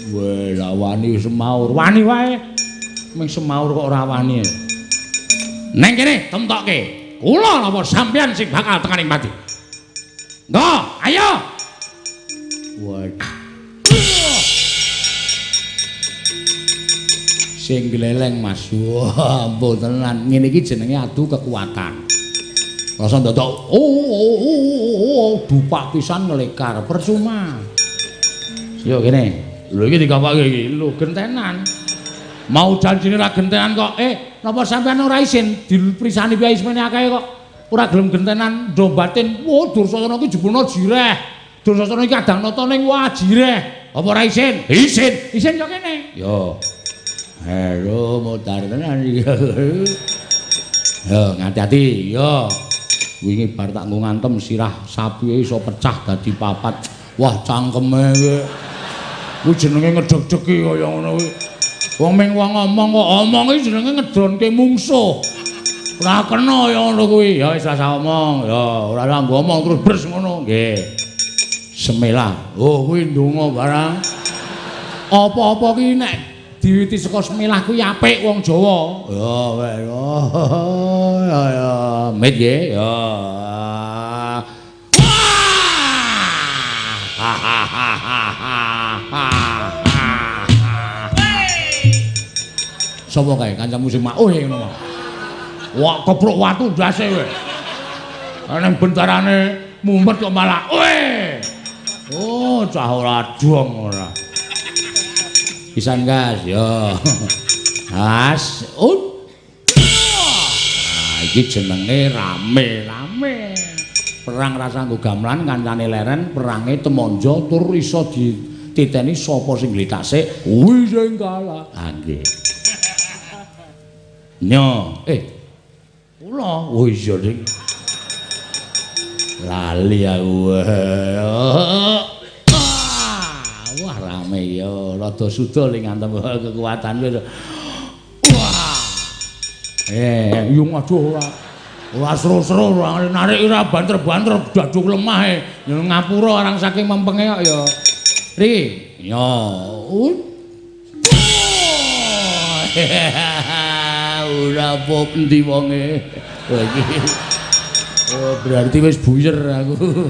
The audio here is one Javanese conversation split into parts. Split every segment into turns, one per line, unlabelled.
Weh, ra wani semaur. Wani wae. Ming semaur kok ora wani. Neng kene temtokke. Kula napa sampeyan sing bakal tekaning pati. Nggo, ayo. Waduh. Sing gleleng Mas. Wah, ampun tenan. Ngene iki jenenge adu kekuatan. Rasa ndodok. Dupak pisan ngelekar percuma. Yo kene. Lho iki dikampake iki. Lho gentenan. Mau janjine ra gentenan kok. Napa sampean ora isin diprisani piye ismene akeh kok. Ora gelem gentenan ndombatin. Wah, Dursasana iki jebulna jireh. Dursasana iki kadang nata ning wah jireh. Apa ora isin? Isin. Isin yo kene. Yo. Halo, mutar tenan iki. Yo, ngati-ati. Yo. Wingi bar tak nggo ngantem sirah sapi iso pecah dadi papat. Wah, cangkeme kuwi. Kuwi jenenge ngedeg-degi kaya ngono kuwi. Wong ming wong ngomong kok omong iki jenenge ngedronke mungsuh. Ora kena ya ngono kuwi. Ya wis rasa omong. Ya ora nggo omong terus bres ngono. Nggih. Semela. Oh, kuwi ndonga barang. Apa-apa ki nek diwiti saka semelah kuwi apik wong Jawa. Ya wis. Ya met nggih. Ya. Sapa kae kancamu sing mak ngono. Wah, kepruk watu ndase kowe. Nang bentarane mumet kok malah oh, cah ora dong ora. Pisan gas yo. Has. Nah, iki jenenge rame-rame. Perang rasa nggo gamelan kancane leren, perange temonjo tur iso dititeni sapa sing glithasik, kuwi sing kalah. Ah nggih. Nyo, kula, oh iya ding. Lali aku. Wah rame ya, rada suda ning ngantem kekuatan wis. Wah. Yung aduh ora. Ora seru-seru, narik ora banter-banter daduk lemah ngapura arang saking mempenge kok ya. Ri, yo. Ora apa endi wonge. Oh, berarti wis buyer aku.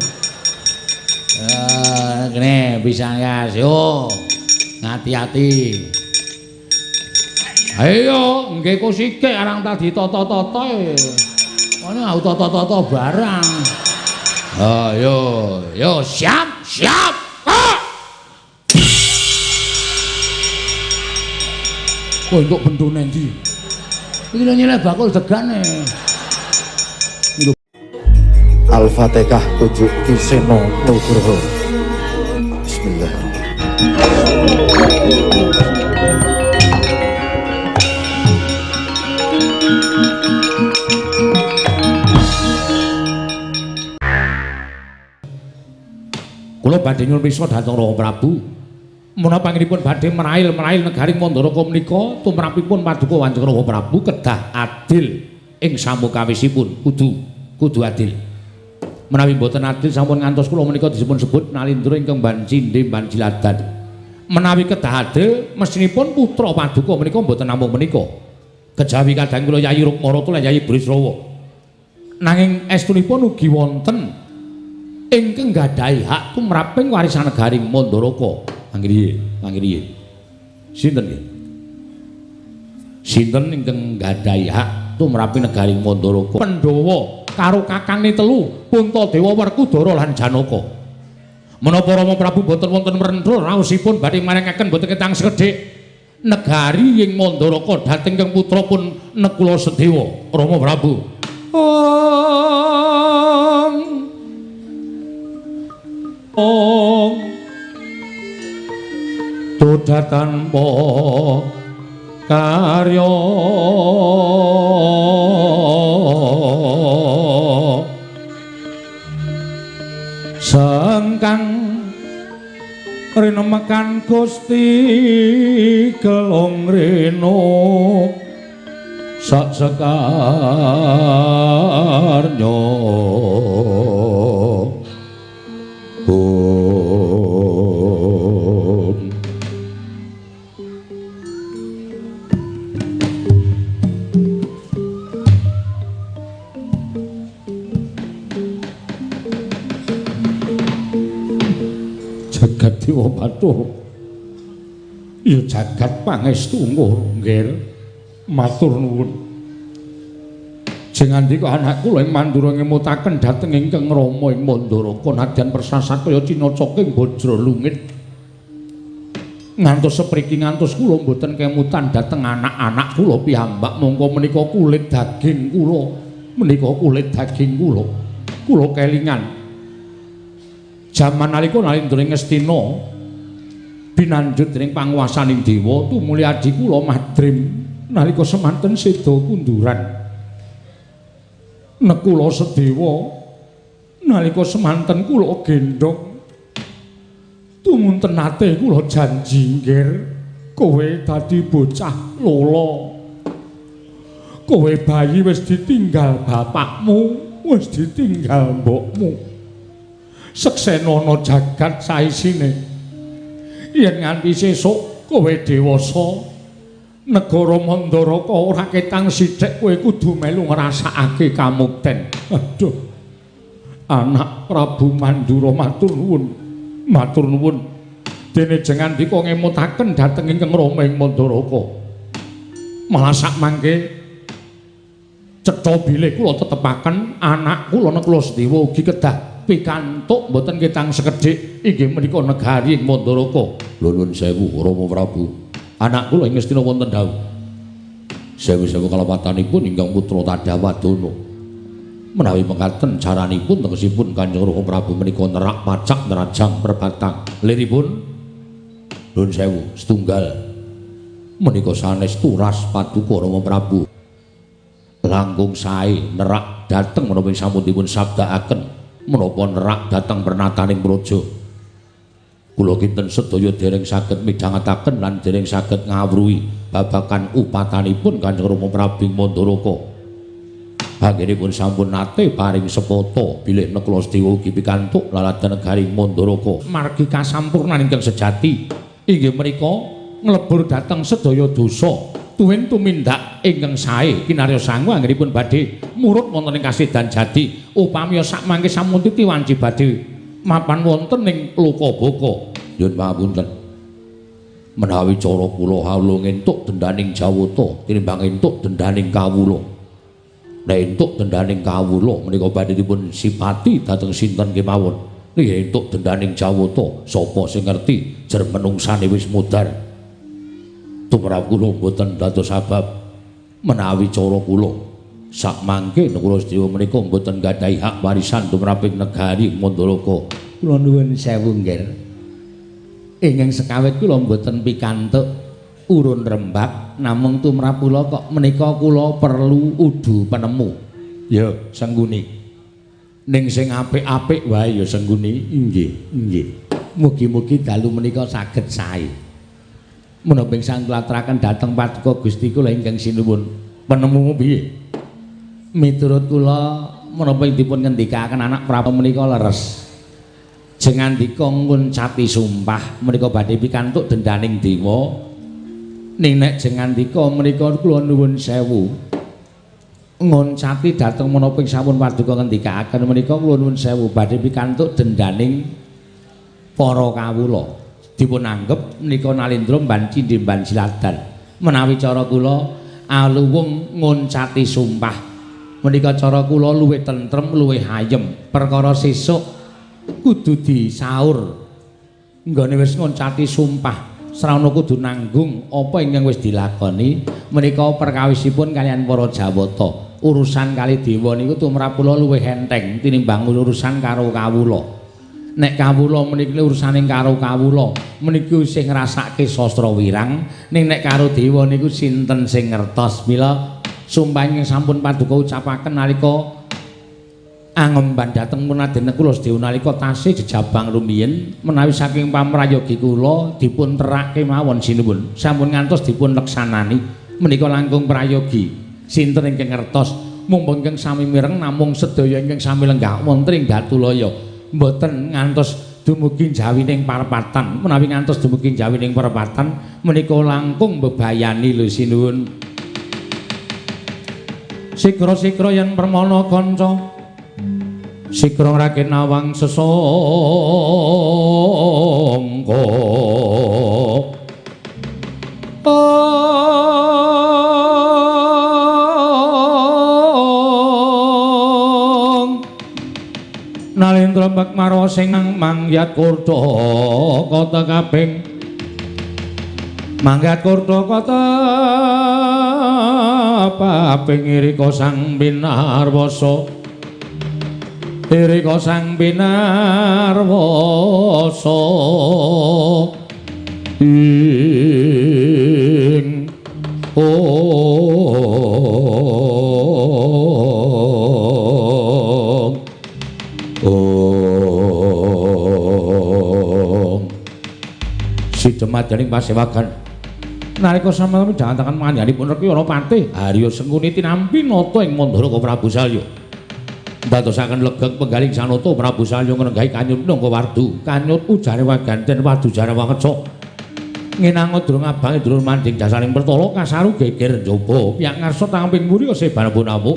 Kene bisa gas. Yo. Ngati-ati. Ayo, nggih kok sithik arang tak ditata-tata. Ono aku tata-tata barang. Yo, siap. Kok entuk bendone ndi? Iki lho nyeleh bakul degane.
Al-Fatihah tujuh Kiseno Nugroho. Bismillahirrahmanirrahim.
Kula badhe nyuwun pirsa dhateng Rama Prabu. Menapa panjenenganipun badhe merail negaring Mandaraka menika tumrapipun paduka Kanjeng Rama Prabu kedah adil ing samukawisipun kudu adil. Menawi boten adil sampun ngantos kula menika disebut sebut nalindra ingkang bancindhe banciladan. Menawi kedah adil mestinipun putra paduka menika boten namung menika. Kejawi kadang kula Yayi Rukmarata lan Yayi Brisrawa. Nanging estunipun ugi wonten ingkang gadhahi hak tumraping warisan negaring Mandaraka. Panggih. Sinten nggih? Sinten ingkang gadhahi hak tumraping negaring Mandaraka? Pandhawa karo kakangne telu Puntadewa Werkudara lan Janaka. Menapa Rama Prabu boten wonten mrendra raosipun badhe maringaken boten ketang sekedhik negari ing Mandaraka dhateng kang putrapun Nekula Sedewa Rama Prabu. Tuda tanpa karya sangkang rinemekan Gusti kelong reno sak sekarnya Dewa Bathara. Ya jagat pangestu nggih. Matur nuwun. Jeng andika anak kula ing Mandura ngemutaken dhateng ingkang Rama ing Mandaraka nadyan persasat kaya cinaca ing Bajralungit. Ngantos sepriki ngantos kula mboten kemutan dhateng anak-anak kula piyambak mongko menika kulit daging kula. Menika kulit daging kula. Kula kelingan. Jaman nalika Narendra Ngastina binanjut dening panguwasaning dewa tumuli adhi kula Madrim nalika semanten seda kunduran. Nek kula sedewa nalika semanten kula gendhong tumunten nate kula janji nggih kowe dadi bocah lolo. Kowe bayi wis ditinggal bapakmu, wis ditinggal mbokmu. Seksenana jagat saisine. Yen nganti sesuk kowe dewasa, negara Mandaraka ora ketang sithik kowe kudu melu ngrasakake kamukten. Aduh. Anak Prabu Mandura matur nuwun. Matur nuwun. Dene jeng andika ngemutaken dhateng ingkang Rama ing Mandaraka. Malah sak mangke cetha bilih kula tetepaken anak kula nek kula Sedewa ugi kedah pikantuk mboten ketang sekedhik inggih menika negari ing Mandaraka. Lho nuwun sewu Rama Prabu. Anak kula ing Ngastina wonten dawuh. Sewu-sewu kalawatanipun ingkang putra Tadawadana. Menawi mekaten caranipun tegesipun Kanjeng Rama Prabu menika nerak macak nerajang perbatang. Liripun nuwun sewu setunggal menika sanes turas paduka Rama Prabu. Langkung sae nerak dhateng menapa sampun dipun sabdakaken menapa nerak dhateng pernataning praja. Kula kinten sedaya dereng saged midhangetaken lan dereng saged ngawruhi babagan upatanipun Kanjeng Rama Prabu Mandaraka. Anggenipun sampun nate paring sepata bilih nekla Sedewa ugi pikantuk laladan negari Mandaraka. Margi kasampurnan ingkang sejati inggih menika nglebur dhateng sedaya dosa. Tuwin tumindak ingkang sae kinarya sangu anggenipun badhe murut wonten ing kasedan jati upami sak mangke sampun titi wanci badhe mapan wonten ing Lokabaka. Nyuwun pangapunten. Menawi cara kula hawlung entuk dendaning Jawata tinimbang entuk dendaning kawula. Nek entuk dendaning kawula menika badhe dipun sipati dhateng sinten kemawon. Nek entuk dendaning Jawata sapa sing ngerti jer menungsane wis mudhar. Tumrap kula mboten dados sabab menawi cara kula sak mangke kula Sedewa menika mboten gadhahi hak warisan tumraping negari Mandaraka. Kula nuwun sewu nggih. Ingkang sekawit kula mboten pikantuk urun rembak namung tumrap kula kok menika kula perlu udu penemu. Ya sengguni. Ning sing apik-apik wae ya sengguni. Nggih, nggih. Mugi-mugi dalu menika saged sae. Menapa ingkang klaturaken dhateng paduka Gusti kula ingkang sinuwun penemu piye? Miturut kula menapa dipun ngendikaken anak Prabu menika leres. Jeng andika nguncati sumpah menika badhe pikantuk dendaning dewa. Ning nek jeng andika menika kula nuwun sewu. Nguncati dhateng menapa sampun paduka ngendikaken menika kula nuwun sewu badhe pikantuk dendaning para kawula. Dipun anggep menika Nalendra mban cindhe mban siladan. Menawi cara kula aluwung nguncati sumpah menika cara kula luwih tentrem, luwih ayem. Perkara sesuk kudu disaur. Nggone wis nguncati sumpah, srana kudu nanggung apa ingkang wis dilakoni menika perkawisipun kalian para Jawata. Urusan kali dewa niku tumrap kula luwih enteng tinimbang urusan karo kawula. Nek kawula meniki urusaning karo kawula meniki sing ngrasake sastra wirang, ning nek karo dewa niku sinten sing ngertos. Mila sumpah ingkang sampun paduka ucapaken nalika angemban dhateng punadene kula Sedewa nalika tasih jejabang rumiyin menawi saking pamrayogi kula dipun terake mawon sinuwun sampun ngantos dipun leksanani menika langkung prayogi sinten ingkang ngertos mumpun ingkang sami mireng namung sedaya ingkang sami lenggah wonten ing Datulaya mboten ngantos dumugi jawining parapatan. Menawi ngantos dumugi jawining parapatan menika langkung bebayani lho sinuwun. Sikra-sikra yen permana kanca Sikrong Raden Nawang sesongko Nalendra Bakmaro sing mangyat kurta kota kaping manggat kurta kota paping irika sang binarwasa irika sang binarwasa ing Sidemadyaning pasewagan nalika sampun jantangan manjanipun reki ana patih Harya Sengkuni tinampi nata ing Mandharaka Prabu Salya dadosaken legeng penggaling sanata Prabu Salya ngrenggahi kanyut Nangkawardu kanyut ujare waganten wadujare wakeca nginangot durung abange durung manding jasaning pertala kasaru geger njaba piyang ngarsa tamping muri sebar punawuh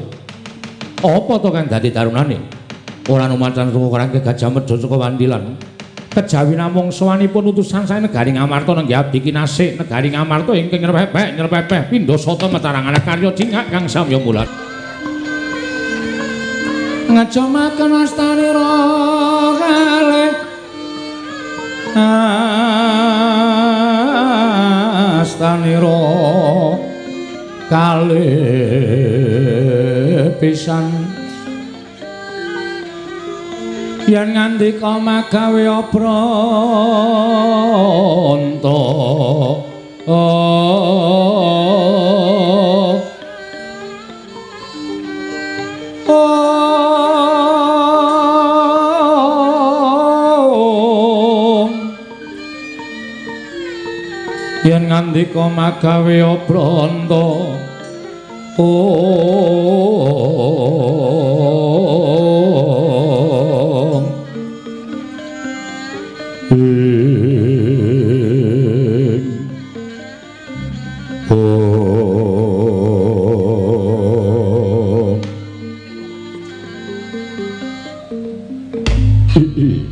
apa to kang dadi tarunane ora numancan saka Karang Gajah Medha saka Wandilan kejawi namung sowanipun utusan sae negari Ngamarta nenggih abdi kinasih negari Ngamarta ingkang nyerpepeh pindha sata matarangan karya cingak kang samya mulat ngajamaken astanira kalih astanira kalih pisan yen ngandika magawe apranta yen ngandika magawe apranta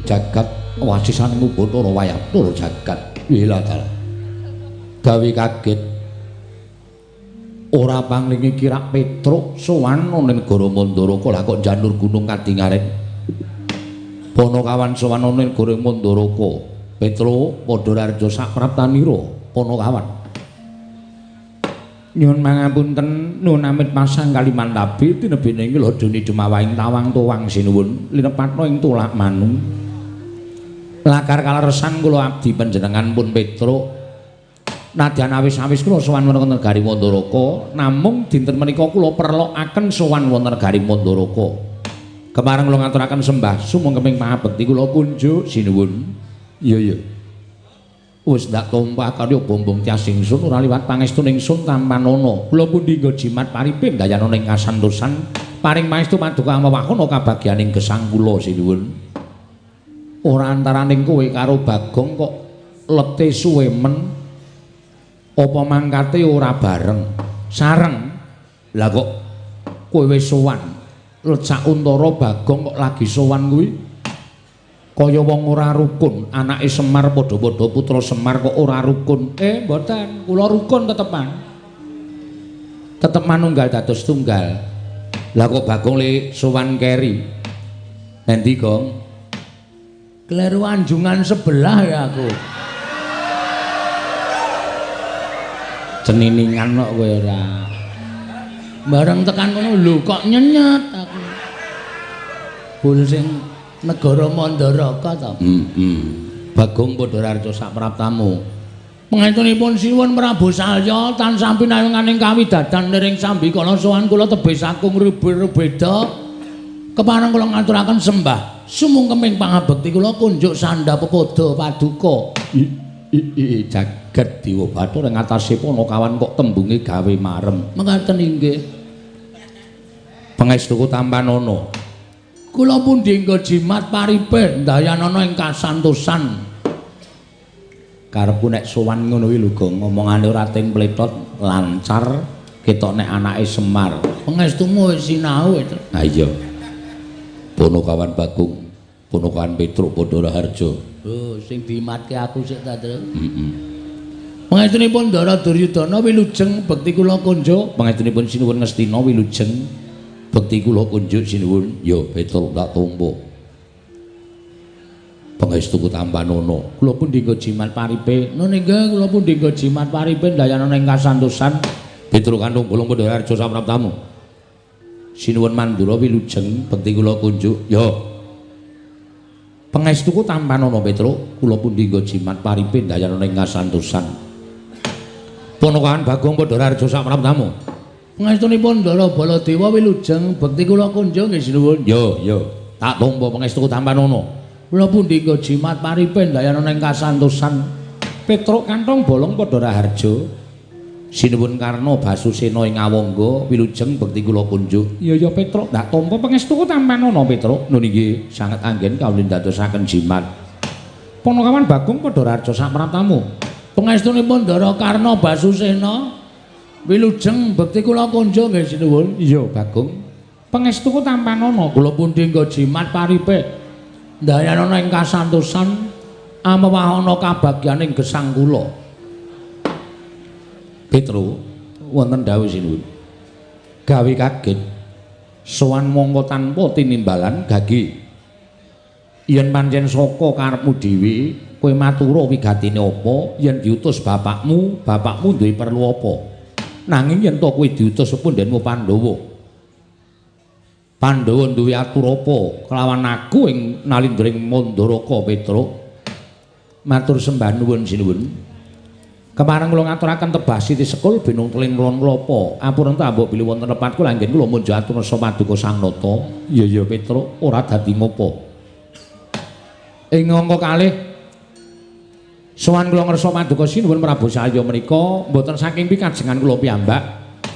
jagat wasisanmu Bathara Wayapura jagat wiladal gawe kaget ora panglingi kirak Petruk sowan ana negara Mandharaka lah kok janur gunung Kadingaren Panakawan sowan ana negara Mandharaka Petruk padha rarja sapraptanira Panakawan nyuwun mangapunten nuwun amit pasang Kalimantabi tinebene ing ladoni Demawahing Tawang Tuwang sinuwun linepatna ing tulak manung lakar kaleresan kula abdi panjenengan pun Petruk nadyan awis-awis kula sowan wonten negari Mandharaka namung dinten menika kula perlokaken sowan wonten negari Mandharaka kemareng kula ngaturaken sembah sumangkeming pangabekti kula kunjuk sinuwun iya wis ndak tumpah karya bombong tias ingsun ora liwat pangestuning sun tampanana kula pundi nggo jimat paripin dayana ing kasantosan paring maestu paduka mawakana kabagyaning gesang kula sinuwun ora antaraning kowe karo Bagong kok lete suwe men apa mangkate ora bareng sareng lah kok kowe wis sowan lecak untara Bagong kok lagi sowan kuwi kaya wong ora rukun anake Semar padha-padha putra Semar kok ora rukun mboten kula rukun tetep manunggal dados tunggal lah kok Bagong le sowan keri endi Gong kleru anjungan sebelah ya aku ceniningan kok kowe ora bareng tekan kono lho kok nyenyet aku bul sing negara Mandharaka ta Bagong padha rarja sapraptamu pengentunipun siwun Prabu Salya tansah pinayunganing kawidadan nering sambikala sowan kula tebih sakung rubeda kepareng kula ngaturaken sembah sumungkeming pangabekti kula kunjuk sandha pepoda paduka jagat Dewa Bathara ing atase Panakawan kok tembunge gawe marem mekaten inggih pangestu tampanana kula pundi nggo jimat paripin dayanana ing kasantosan karepku nek sowan ngono kuwi lho Gong omongane ora ting pletot lancar ketok nek anake Semar pangestumu wis sinau ha iya Ponokawan Bagong, Ponokawan Petruk padha raharja.
Oh, sing dimatke aku sik ta, Tru.
Pangestunipun Ndara Duryudana wilujeng bekti kula kunjuk, pangestunipun sinuwun Ngastina wilujeng bekti kula kunjuk sinuwun. Ya Petruk tak tampa. Pangestu Tampanana, kula pun dinggo jimat paripe. Nuningga kula pun dinggo jimat paripe dayanana ing kasantosan. Petruk kandung bolong padha raharja samraptamu. Sinuwun Mandura wilujeng bekti kula kunjuk. Ya Pangestuku Tampanana Petruk, kula pun dinggo jimat paripe dayanana ing kasantosan. Ponokawan Bagong padha raharja samraptamu. Pangestunipun Ndara Baladewa wilujeng bekti kula kunjuk nggih sinuwun. Ya, tak tampa pangestuku Tampanana. Kula pun dinggo jimat paripe dayanana ing kasantosan. Petruk kantong bolong padha raharja. Sinuwun Karna Basusena ing Awangga wilujeng bekti kula kunjuk. Ya Petruk, tak tampa pangestuku Tampanana Petruk. Nun inggih sanget anggen kawula ndadosaken jimat. Ponokawan Bagong padha raharja samraptamu. Pangestunipun Ndara Karna Basusena wilujeng bekti kula kunjuk nggih sinuwun. Iya Bagong. Pangestuku Tampanana kula pun dinggo jimat paripe dayanana ing kasantosan amawahana kabagyaning gesang kula. Petruk wonten dawuh sinuwun. Gawe kaget sowan mangka tanpa tinimbalan gage. Yen pancen saka karepmu dhewe kowe matura wigatine apa, yen diutus bapakmu duwe perlu apa. Nanging yen to kowe diutus sepundhenmu Pandhawa duwe atur apa kelawan aku ing nalindring Mandaraka Petruk. Matur sembah nuwun sinuwun. Kemareng kula ngaturaken tebah siti sekul benung teling kulon klapa. Ampun ta mbok bilih wonten lepat kula anggen kula munjuk atur rasa paduka Sang Nata. Iya Petruk, ora dadi ngopo. Ing angka kalih sowan kula ngersa paduka sinuwun Prabu Salya menika mboten saking pikajengan kula piyambak.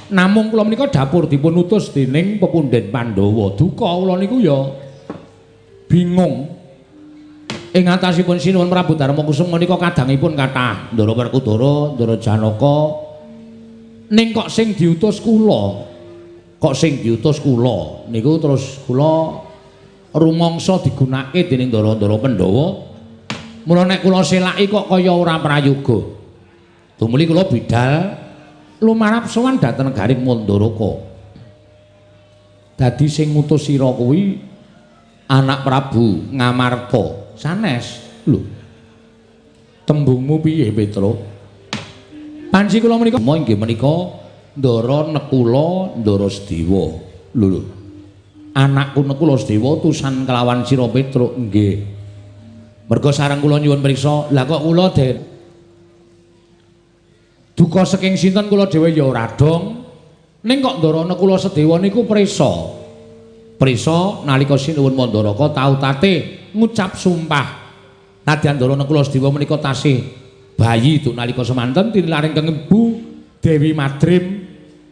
Namung kula menika dapur dipun utus dening pepundhen Pandhawa. Duka kula niku ya bingung. Ing atasipun sinuwun Prabu Darmakusuma menika kadangipun kathah Ndara Werkudara, Ndara Janaka. Ning kok sing diutus kula? Niku terus kula rumangsa digunakake dening Ndara-ndara Pandhawa. Mula nek kula selaki kok kaya ora prayoga. Tumuli kula bidhal lumarap sowan dhateng negaring Mandaraka. Dadi sing ngutus sira kuwi anak Prabu Ngamarta. Sanes. Lho. Tembungmu piye, Petruk? Panci kula menika inggih menika Ndara Nekula, Ndara Sedewa. Lho. Anakku Nekula Sedewa utusan kelawan sira Petruk nggih. Merga sareng kula nyuwun priksa, lah kok kula duka saking sinten kula dhewe ya ora dong. Ning kok Ndara Nekula Sedewa niku prisa. Prisa nalika sinuwun Mandaraka tau tate ngucap sumpah. Nadyan Ndara Nekula Sedewa menika tasih bayi itu nalika semanten tinilaring kengebu Dewi Madrim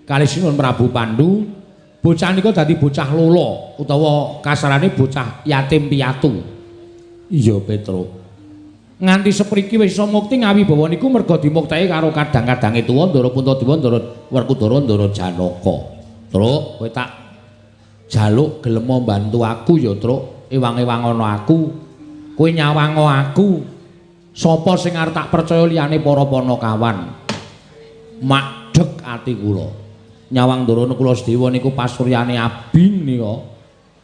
kalih sinuwun Prabu Pandhu. Bocah nika dadi bocah lolo utawa kasarane bocah yatim piatu. Iya Petruk. Nganti sepriki wis iso mukti ngawibawa niku merga dimuktake karo kadang-kadange tuwa Ndara Puntadewa, Ndara Werkudara, Ndara Janaka. Truk, kowe tak jaluk gelem mbantu aku ya, Truk. Ewang-ewang ana aku. Kowe nyawango aku. Sapa sing arep tak percaya liyane para Panakawan? Madheg ati kula. Nyawang Ndara Nekula Sedewa niku pasuryane abing nika.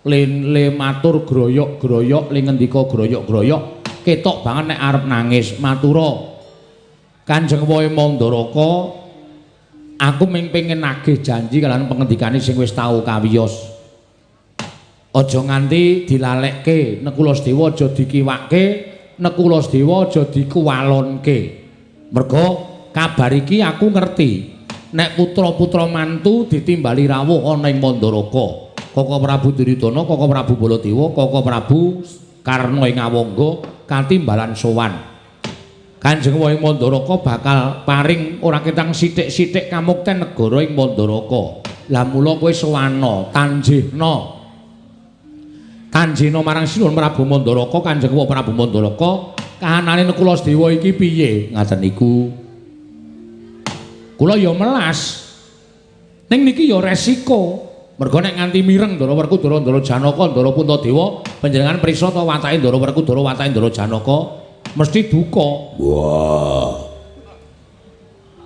Le matur groyok-groyok, le ngendika groyok-groyok, ketok banget nek arep nangis. Matura Kanjeng Wae Mandaraka, aku mung pengin nagih janji kalian pengendikane sing wis tau kawiyos. Aja nganti dilalekke, Nekula Sedewa aja dikiwakke, Nekula Sedewa aja dikuwalonke. Merga kabar iki aku ngerti nek putra-putra mantu ditimbali rawuh ana ing Mandaraka. Kaka Prabu Duryudana, Kaka Prabu Baladewa, Kaka Prabu Karna ing Awangga katimbalan sowan. Kanjeng Wae Mandaraka bakal paring ora ketang sithik-sithik kamukten negara ing Mandaraka. Lah mula kowe sowana, tanjena marang sinuwun Prabu Mandaraka, Kanjeng Wae Prabu Mandaraka, kahanane Nekula Sedewa iki piye? Ngaten niku. Kula ya melas. Ning niki ya resiko. Mergo nek nganti mireng Ndara Werkudara, Ndara Janaka, Ndara Puntadewa, panjenengan prisa ta watake Ndara Werkudara, watake Ndara Janaka mesti duka. Wah.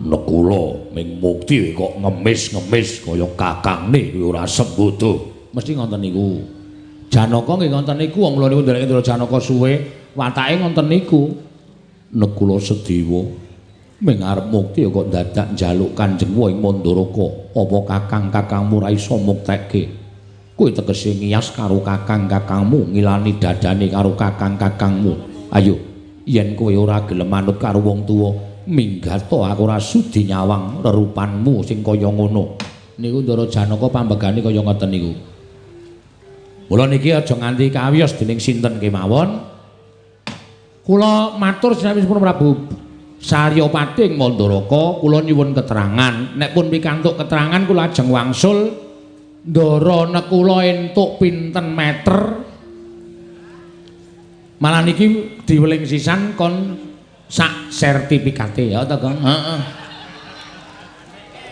Nek kula ming mukti kok ngemis-ngemis kaya kakangne ora sembutuh. Mesti ngoten niku. Janaka nggih ngoten niku wong kula niku ndeleke Ndara Janaka suwe, watake ngoten niku. Nek kula Sedewa ming arep mukti kok dadak njaluk Kanjeng ing Mandaraka, apa kakang-kakangmu ra iso muktekke? Kowe tegese ngiyas karo kakang-kakangmu, ngilani dadane karo kakang-kakangmu. Ayo, yen kowe ora gelem manut karo wong tuwa, minggato aku ora sudi nyawang rerupanmu sing kaya ngono. Niku Ndara Janaka pambegane kaya ngoten niku. Mula niki aja nganti kawiyos dening sinten kemawon. Kula matur sinawun Prabu Saryapati ing Mandaraka, kula nyuwun keterangan. Nek pun pikantuk keterangan kula ajeng wangsul ndara nek kula entuk pinten meter. Malah niki diweling sisan kon sak sertifikate ya ta, Kang. Heeh.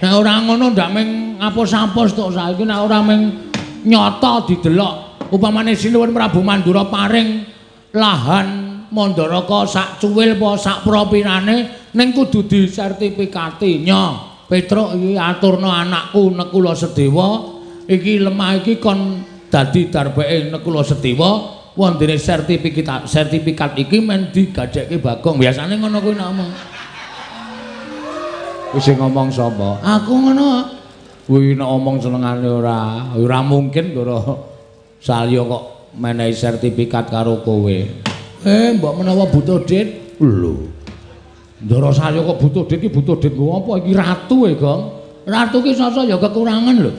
Nek ora ngono ndak mung apus-apus tok saiki, nek ora mung nyata didelok. Upamane sinuwun Prabu Mandura paring lahan Mandaraka sak cuwil apa sak propirane ning kudu disertifikati. Nya, Petruk iki aturna anakku nek kula Sedewa iki lemah iki kon dadi darbeke nek kula Sedewa wondene sertifikat iki men digajekke Bagong. Biasane ngono kuwi nek omong. Wis ngomong sapa? Aku ngono. Kuwi nek omong senengane ora mungkin Ndara Salya kok menehi sertifikat karo kowe. Mbok menawa butuh dit. Lho. Ndara Salya kok butuh dit iki butuh dit nggo apa iki ratu Gong. Ratu ki sasa ya kekurangan lho.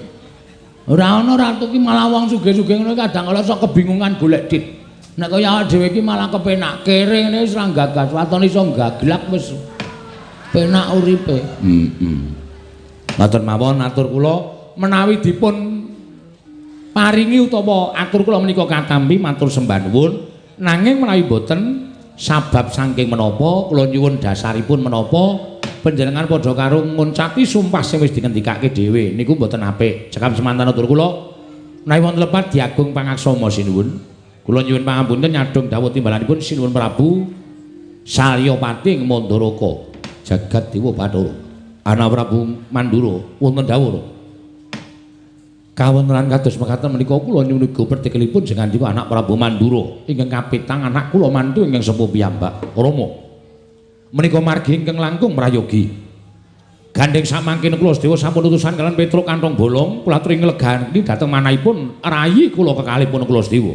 Ora ana ratu ki malah wong sugih-sugih ngono kadang kala sok kebingungan golek dit. Nek kaya awake dhewe iki malah kepenak kere ngene wis ra gagas, watone iso gaglak wis penak uripe. Matur mawon atur kula menawi dipun paringi utawa atur kula menika katampi matur sembah nuwun. Nanging menawi boten sabab saking menapa kula nyuwun dasaripun menapa panjenengan padha karo nguncati sumpah sing wis dingendikake dhewe niku boten apik. Cekap semanten atur kula menawi wonten lepat diagung pangaksama sinuwun. Kula nyuwun pangapunten nyadong dawuh timbalanipun sinuwun Prabu Saryapati ing Mandaraka jagat dewa Bathara. Ana Prabu Mandura wonten dawuh kawontenan kados mekaten menika kula nyuwun uga pertikelipun jenenganipun anak Prabu Mandura ingkang kapitang anak kula mantu ingkang sepuh piyambak Rama menika margi ingkang langkung prayogi gandeng samangkin kula Sedewa sampun utusan kalian Petruk kantong bolong kula aturi nglegani dhateng manahipun rayi kula kekalihipun kula Sedewa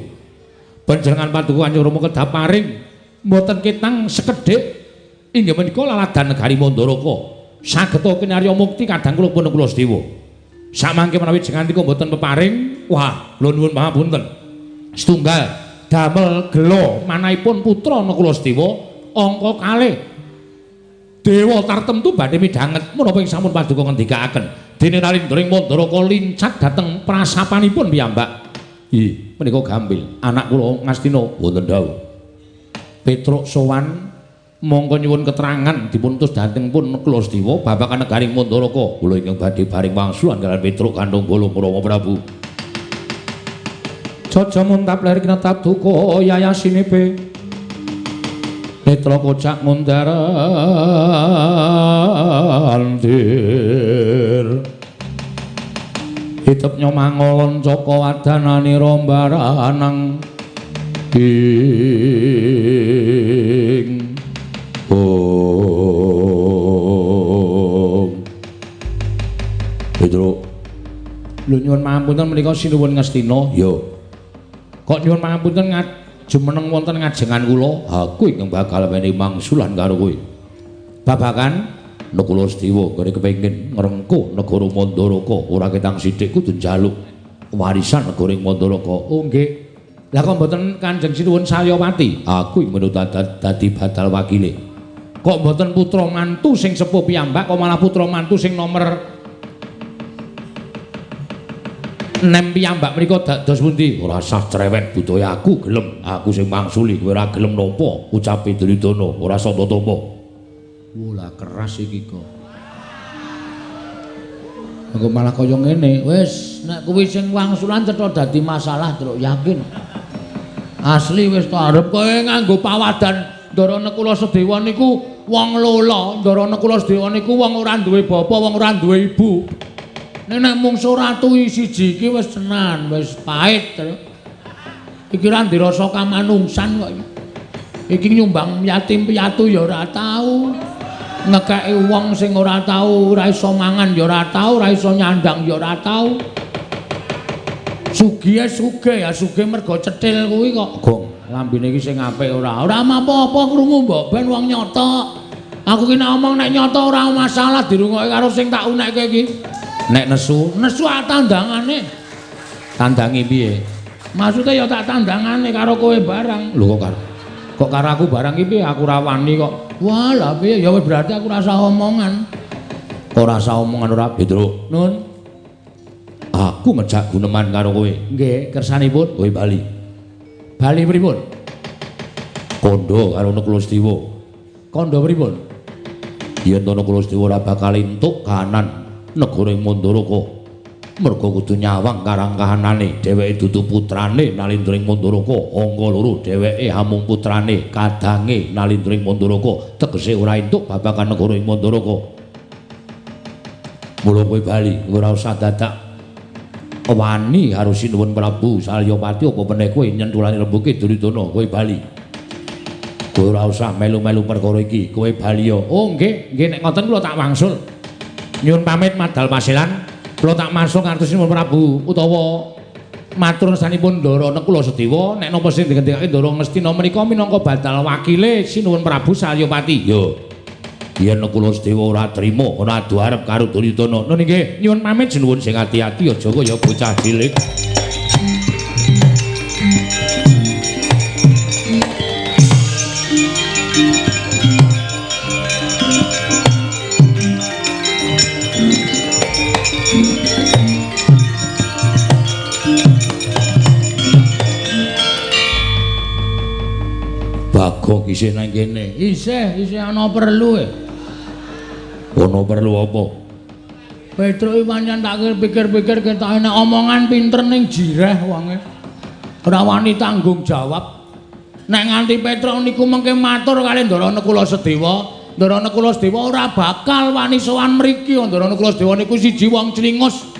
panjenengan paduka Kanjeng Rama kedah paring mboten kitang sekedhik inggih menika laladan negari Mandaraka sageta kinarya mukti kadang kula pun kula Sedewa. Samangke menawi jenenganipun mboten peparing, wah, kula nuwun pangapunten. Setunggal damel gelo manahipun putra ana kula Sedewa angka kalih. Dewa tartemtu badhe midhanget menapa ing sampun paduka ngendikaaken. Dene Narendra Mandaraka lincat dhateng prasapanipun piyambak. Ih, menika gampil. Anak kula Ngastina wonten dawuh. Petruk sowan monggo nyuwun keterangan dipun utus dhateng pun kula Sedewa babagan negaring Mandaraka kula ingkang badhe paring wangsulan kaliyan Petruk kandung bolong Rama Prabu. Jaja muntap lair kinatap duka yayasinepe Netra kocak mundarandir hitep nyomangolon coko wadanani rombaranang ing Petruk lho nyuwun pangapunten menika sinuwun Ngastina. Yo. Kok nyuwun pangapunten jumeneng wonten ngajengan kula, aku ingkang bakal menehi mangsulan karo kowe. Babagan nek kula Sedewa kene kepengin ngrengkuh negara Mandaraka, ora ketang sithik kudu njaluk warisan negara Mandaraka. Oh nggih. Lah kok mboten Kanjeng Sinuwun Saryapati? Aku ing menut dadi batal wakile. Kok mboten putra mantu sing sepuh piyambak, kok malah putra mantu sing nomor 6 piyambak menika dados pundi? Ora sah cerewet budaya aku gelem, aku sing mangsuli kowe ora gelem napa ucape Duryudana, ora santa tampa. Wala keras iki kok. Engko malah kaya ngene. Wis nek kuwi sing wangsulan cetha dadi masalah, Truk, yakin. Asli wis to arep kowe nganggo pawadan Ndarana Kula Sedewa niku wong lola, Ndarana Kula Sedewa niku wong ora duwe bapa, wong ora duwe ibu. Nek mungsuh ratu siji iki wis tenan, wis pahit. Iki ra dirasa kamanungsan kok. Iki nyumbang yatim piatu ya ora tau. Ngekeki wong sing ora tau, ora iso mangan ya ora tau, ora iso nyandang ya ora tau. Sugih ya sugih mergo cethil kuwi kok. Gong, lambene iki sing apik ora. Ora apa-apa krungu mbok ben wong nyoto. Aku ki nek omong nek nyoto ora masalah dirungokke karo sing tak unekke iki. Nek nesu tandangane. Tandangi piye? Maksude ya tak tandangane karo kowe barang. Lho kok karo aku barang iki piye? Aku ora wani kok. Wah, lah piye? Ya wis berarti aku rasa omongan. Ora rasa omongan ora, Petruk. Nun. Aku ngejak guneman karo kowe. Nggih, kersanipun kowe bali. Bali pripun? Kondo karo Nakulastiwa. Kondo pripun? Yen Nakulastiwa ora bakal entuk kahanan negara ing Mandaraka. Merga kudu nyawang karang kahanane. Dheweke dudu putrane Nalindra ing Mandaraka. Angka loro dheweke amung putrane kadange Nalindra ing Mandaraka. Tegese ora entuk babagan negara ing Mandaraka. Mula kowe bali, ora usah dadak wani karo Sinuwun Prabu Salyapati apa meneh kowe nyentulani rembuke Duryudana kowe bali. Kowe ora usah melu-melu perkara iki, kowe bali yo. Oh nggih, nek ngoten kula tak wangsul. Nyuwun pamit madal pasilan, kula tak wangsul ngantos Sinuwun Prabu utawa matur nusanipun Ndarana Kula Sedewa nek napa sing digendhekake Ndara Ngastina menika minangka badal wakile Sinuwun Prabu Salyapati. Yo. Yen Kula Sedewa ora trima, ora adu arep karo Duryudana. Nun nggih, nyuwun pamit sinuwun sing ati-ati aja kaya bocah cilik. Bagong isih nang kene. Isih ana perlu e. Ono perlu apa? Petruk iki pancen tak pikir-pikir ketok enak omongan pinter ning jireh wonge. Ora wani tanggung jawab. Nek nganti Petruk niku mengke matur kali Ndarana Kula Sedewa, Ndarana Kula Sedewa ora bakal wani sowan mriki. Ndarana Kula Sedewa niku siji wong clingus.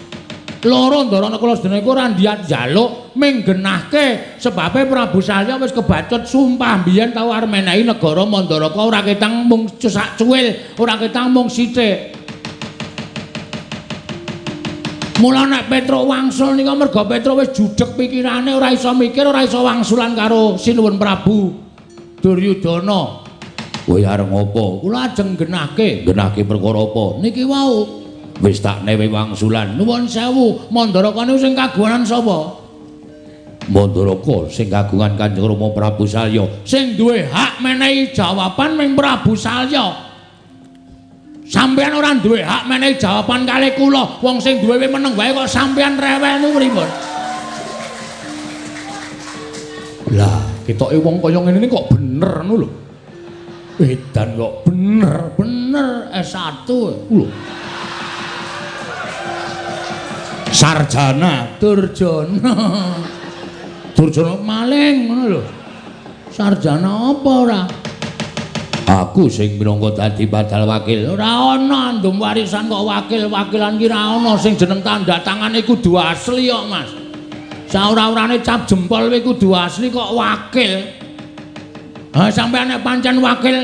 Loro Ndarana Kula Sedewa niku ora ndiyat njaluk minggenahke sebabe Prabu Salya wis kebacut sumpah biyen tau arep menehi negara Mandaraka ora ketang mung sak cuwil, ora ketang mung sithik. Mula nek Petruk wangsul nika merga Petruk wis judheg pikirane ora iso mikir, ora iso wangsulan karo Sinuwun Prabu Duryudana. Kowe arep ngopo? Kula ajeng genahke perkara apa? Niki wau wis tak newe wangsulan. Nuwun sewu, Mandaraka niku sing kagungan sapa? Mandaraka sing kagungan Kanjeng Rama Prabu Salya. Sing duwe hak menehi jawaban ming Prabu Salya. Sampeyan ora duwe hak menehi jawaban kalih kula. Wong sing duwe meneng wae kok sampeyan rewel niku pripun? Lah, ketoke wong kaya ngene kok bener ngono lho. Edan kok bener S1 lho. Sarjana Durjana maling ngono lho. Sarjana apa ora? Aku sing minangka dadi badal wakil. Ora ana ndum warisan kok wakil-wakilan ki ora ana sing jeneng tanda tangane kudu asli kok, Mas. Saora-orane cap jempol kuwi kudu asli kok wakil. Ha sampeyan nek pancen wakil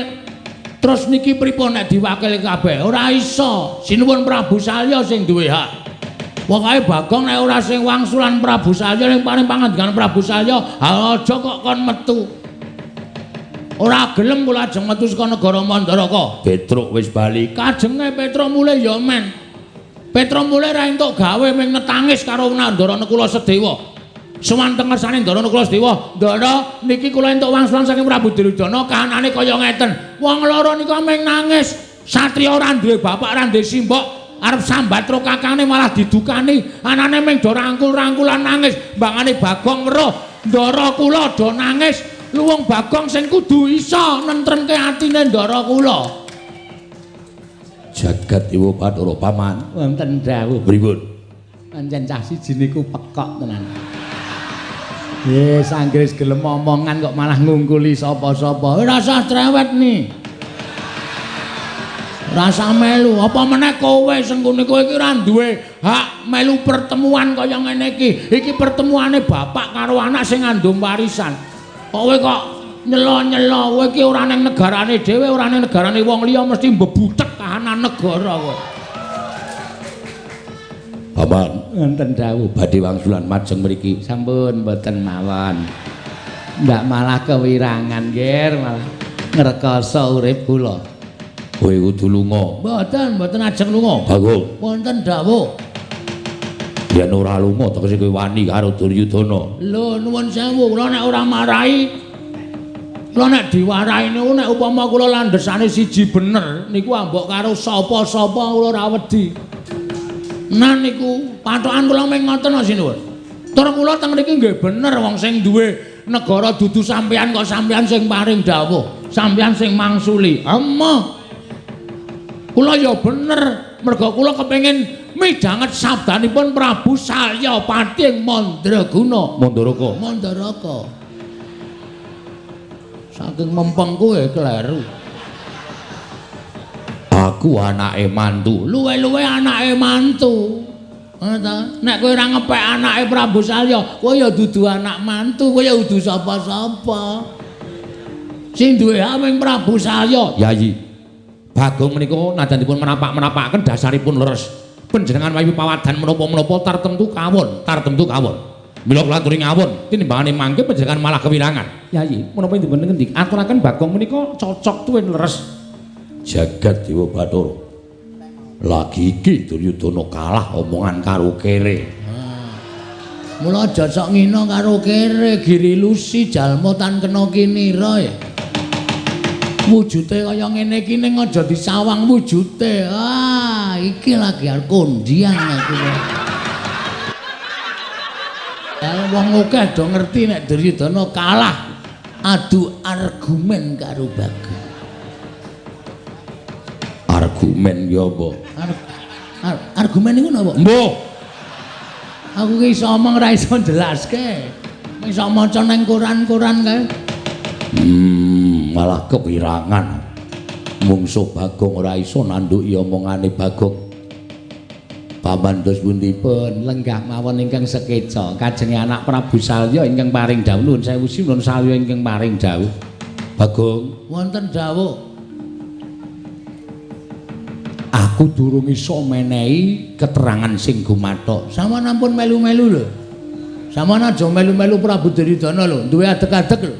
terus niki pripun nek diwakil kabeh? Ora iso. Sinuwun Prabu Salya sing duwe hak. Pokoke Bagong nek ora sing wangsulan Prabu Salya ning paring pangandikan Prabu Salya, aja kok kon metu. Ora gelem kula ajeng metu saka negara Mandaraka. Petruk wis bali. Kajenge Petruk mulih ya men. Petruk mulih ra entuk gawe ming netangis karo Ndarana Kula Sedewa. Suwanten ngersane Ndarana Kula Sedewa, "Ndara, niki kula entuk wangsulan saking Prabu Duryudana, kahanane kaya ngeten. Wong loro nika ming nangis. Satriya ora duwe bapak, ora duwe simbok." Arep sambat ro kakane malah didukani, anane ming do rangkul-rangkulan nangis. Mbangane Bagong weruh Ndara kula do nangis. Luwung Bagong sing kudu iso nentremke atine Ndara kula. Jagat Dewa Bathara paman.
Wonten dawuh.
Pripun?
Pancen cah siji niku pekok tenan. Nggih, sanggris gelem omongan kok malah ngungkuli sapa-sapa. Rasa cerewet nih. Rasa melu, apa meneh kowe sengkune kowe iki ora duwe hak melu pertemuan kaya ngene iki. Iki pertemuane bapak karo anak sing ngandung warisan. Kowe kok nyelo-nyelo, kowe iki ora ning negarane dhewe, ora ning negarane wong liya mesti mbebutek kahanan negara kowe.
Paman,
Wonten dawuh
badhe wangsulan majeng mriki.
sampun mboten mawon. Ndak malah kewirangan, Ger, malah ngrekoso urip kula.
Kowe kudu lunga.
Mboten ajeng lunga.
Bagong.
Wonten dawuh.
Yen ora lunga tegese kowe wani karo Duryudana.
Lho nuwun sewu, kula nek ora marahi. Kula nek diwarahi niku nek upama kula landhesane siji bener niku ambok karo sapa-sapa kula ora wedi. Nah niku patokan kula mung ngoten sinuwun. Tur kula teng mriki nggih bener wong sing duwe negara dudu sampeyan kok sampeyan sing paring dawuh, sampeyan sing mangsuli. Emoh. Kula ya bener, merga kula kepengin midhanget sabdanipun Prabu Salyapati Mandraguna. Mandaraka. Saking mempeng kowe kleru.
Aku anake mantu.
Luwe-luwe anake mantu. Nek kowe ora ngepek anake Prabu Salya, kowe ya dudu anak mantu, kowe ya dudu sapa-sapa. Sing duwe aming Prabu Salya.
Yayi. Bagong menika najanipun menapak-menapakaken dasaripun leres. Panjenengan wayu pawadan menapa-menapa tartemtu kawon. Mila kula aturi ngawon, tinimbangane mangke panjenengan malah kewirangan.
Yayi, menapa dipun ngendi? Aturaken Bagong menika cocok tuwin leres.
Jagat Dewa Bathara. Lagi iki Duryudana kalah omongan karo kere.
Mula aja sok ngina karo kere, giri lusi jalma tan kena kinira ya. Wujute kaya ngene iki ning aja disawang wujute. Ah, iki lagi arep kondian aku. Kalau wong akeh do ngerti nek Duryudana kalah adu argumen karo Bagong.
Argumen ya apa?
Argumen niku napa?
Mbah.
Aku ki iso omong ora iso jelaske. Iso maca ning koran-koran kae.
Malah kewirangan. Mungsuh Bagong ora iso nanduki omongane Bagong. Paman dos pundipun
lenggah mawon ingkang sekeca kajenge anak Prabu Salya ingkang paring dawuh nuwun sewu sinuwun Salya ingkang paring dawuh.
Bagong
Wonten dawuh. Aku durung iso menehi keterangan sing gumathok. Sampeyan ampun melu-melu lho. Sampeyan aja melu-melu Prabu Duryudana lho, duwe adeg-adeg lho.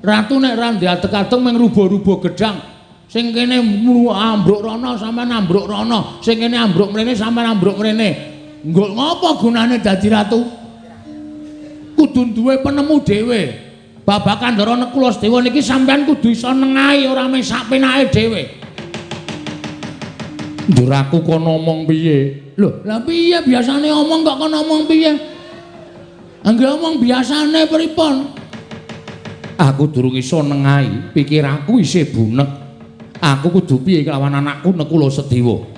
Ratu nek ra ndek adeg-adeg mung rubo-rubo gedang. Sing kene ambruk rono sampean ambruk rono, sing kene ambruk mrene sampean ambruk mrene. Nggo ngapa gunane dadi ratu? Kudu duwe penemu dhewe. Babakan Ndara Nekulasdewa niki sampean kudu iso nengahi ora mung sak penake dhewe.
Ndur aku kono ngomong piye?
Lho, lah piye biasane omong kok kono ngomong piye? Anggere omong biasane pripun?
Aku durung iso nengahi, pikir aku isih bunek. Aku kudu piye kelawan anakku Nekulasedewa.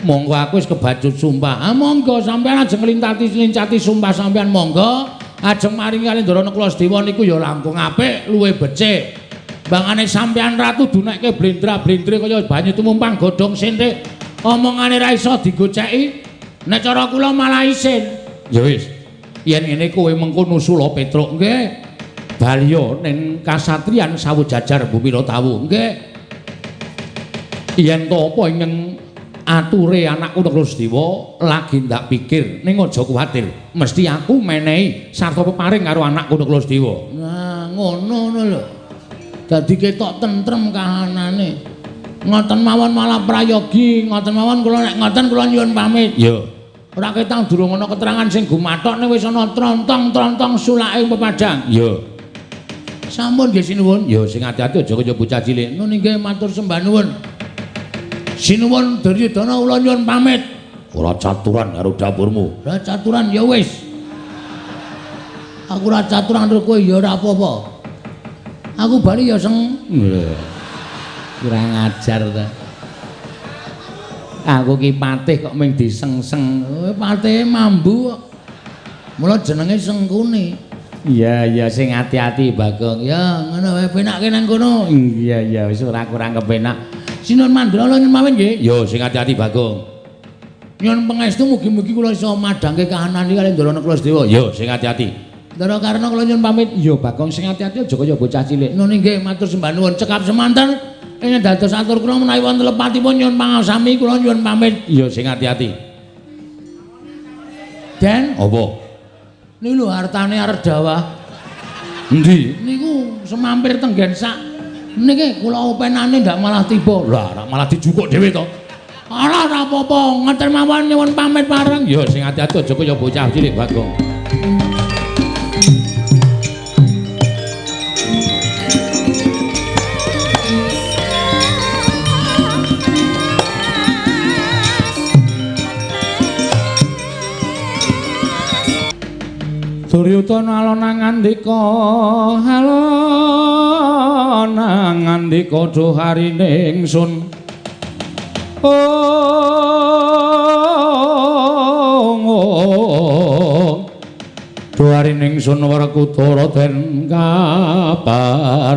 Monggo aku wis kebacut sumpah. Ah monggo sampean ajeng nglintati sumpah sampean monggo. Ajeng maringi kali Ndara Nekulasedewa niku ya langkung apik, luwih becik. Bangane sampean ratu dunekke blendra-blendre kaya banyu tumumpang godhong sinthik. Omongane ra iso digoceki. Nek cara kula malah isin. Ya wis.
Yen ngene kowe mengko nusula Petruk nggih. Balya ning kasatriyan Sawujajar Bumi Tawu nggih. Yen to apa ingkang ature anakku Nekulasedewa lagi ndak pikir ning aja kuwatir. Mesti aku menehi sarta peparing karo anakku Nekulasedewa. Nah, ngono lho. Dadi ketok tentrem kahanane. Ngoten mawon malah prayogi, ngoten mawon kula nek ngoten kula nyuwun pamit.
Ya.
Ora ketang durung ana keterangan sing gumathok ning wis ana trontong-trontong sulake pepadang.
Ya.
Sampun nggih sinuwun.
Ya sing ati-ati aja kaya bocah cilik.
Nun nggih matur sembah nuwun. Sinuwun Duryudana kula nyuwun pamit.
Ora caturan karo dapurmu.
Ora caturan ya wis. Aku ora caturan karo kowe ya ora apa-apa. Aku bali ya seng.
Lho.
Kurang ajar ta. Aku ki patih kok ming disengseng. Patih mambu kok. Mula jenenge Sengkuni. Iya sing ati-ati Bagong. Ya ngono wae penake nang kono. Iya wis ora kurang kepenak. Sinuwun mandala nyuwun pamit nggih. Yo sing ati-ati Bagong. Nyuwun pangestu mugi-mugi kula iso madhangke kahanan iki kaliyan Ndara Klasdewa. Yo sing ati-ati. Ndara Karna kula nyuwun pamit. Yo Bagong sing ati-ati aja kaya bocah cilik. Nuwun nggih matur sembah nuwun cekap semanten. Ini dados atur kula menawi wonten lepatipun nyuwun pangasami kula nyuwun pamit. Iya sing ati-ati. Den, apa? Niku lho hartane arep dawah. Endi? Niku semampir tenggen sak. Niki kula openane ndak malah tiba. Lah, malah dijukuk dhewe to. Ora apa-apa, ngeten mawon nyuwun pamit bareng. Ya sing ati-ati aja kaya bocah cilik Bagong. Duryudana alona ngandika alona ngandika dhuharine ingsun dhuharine ingsun Werkudara den kabareng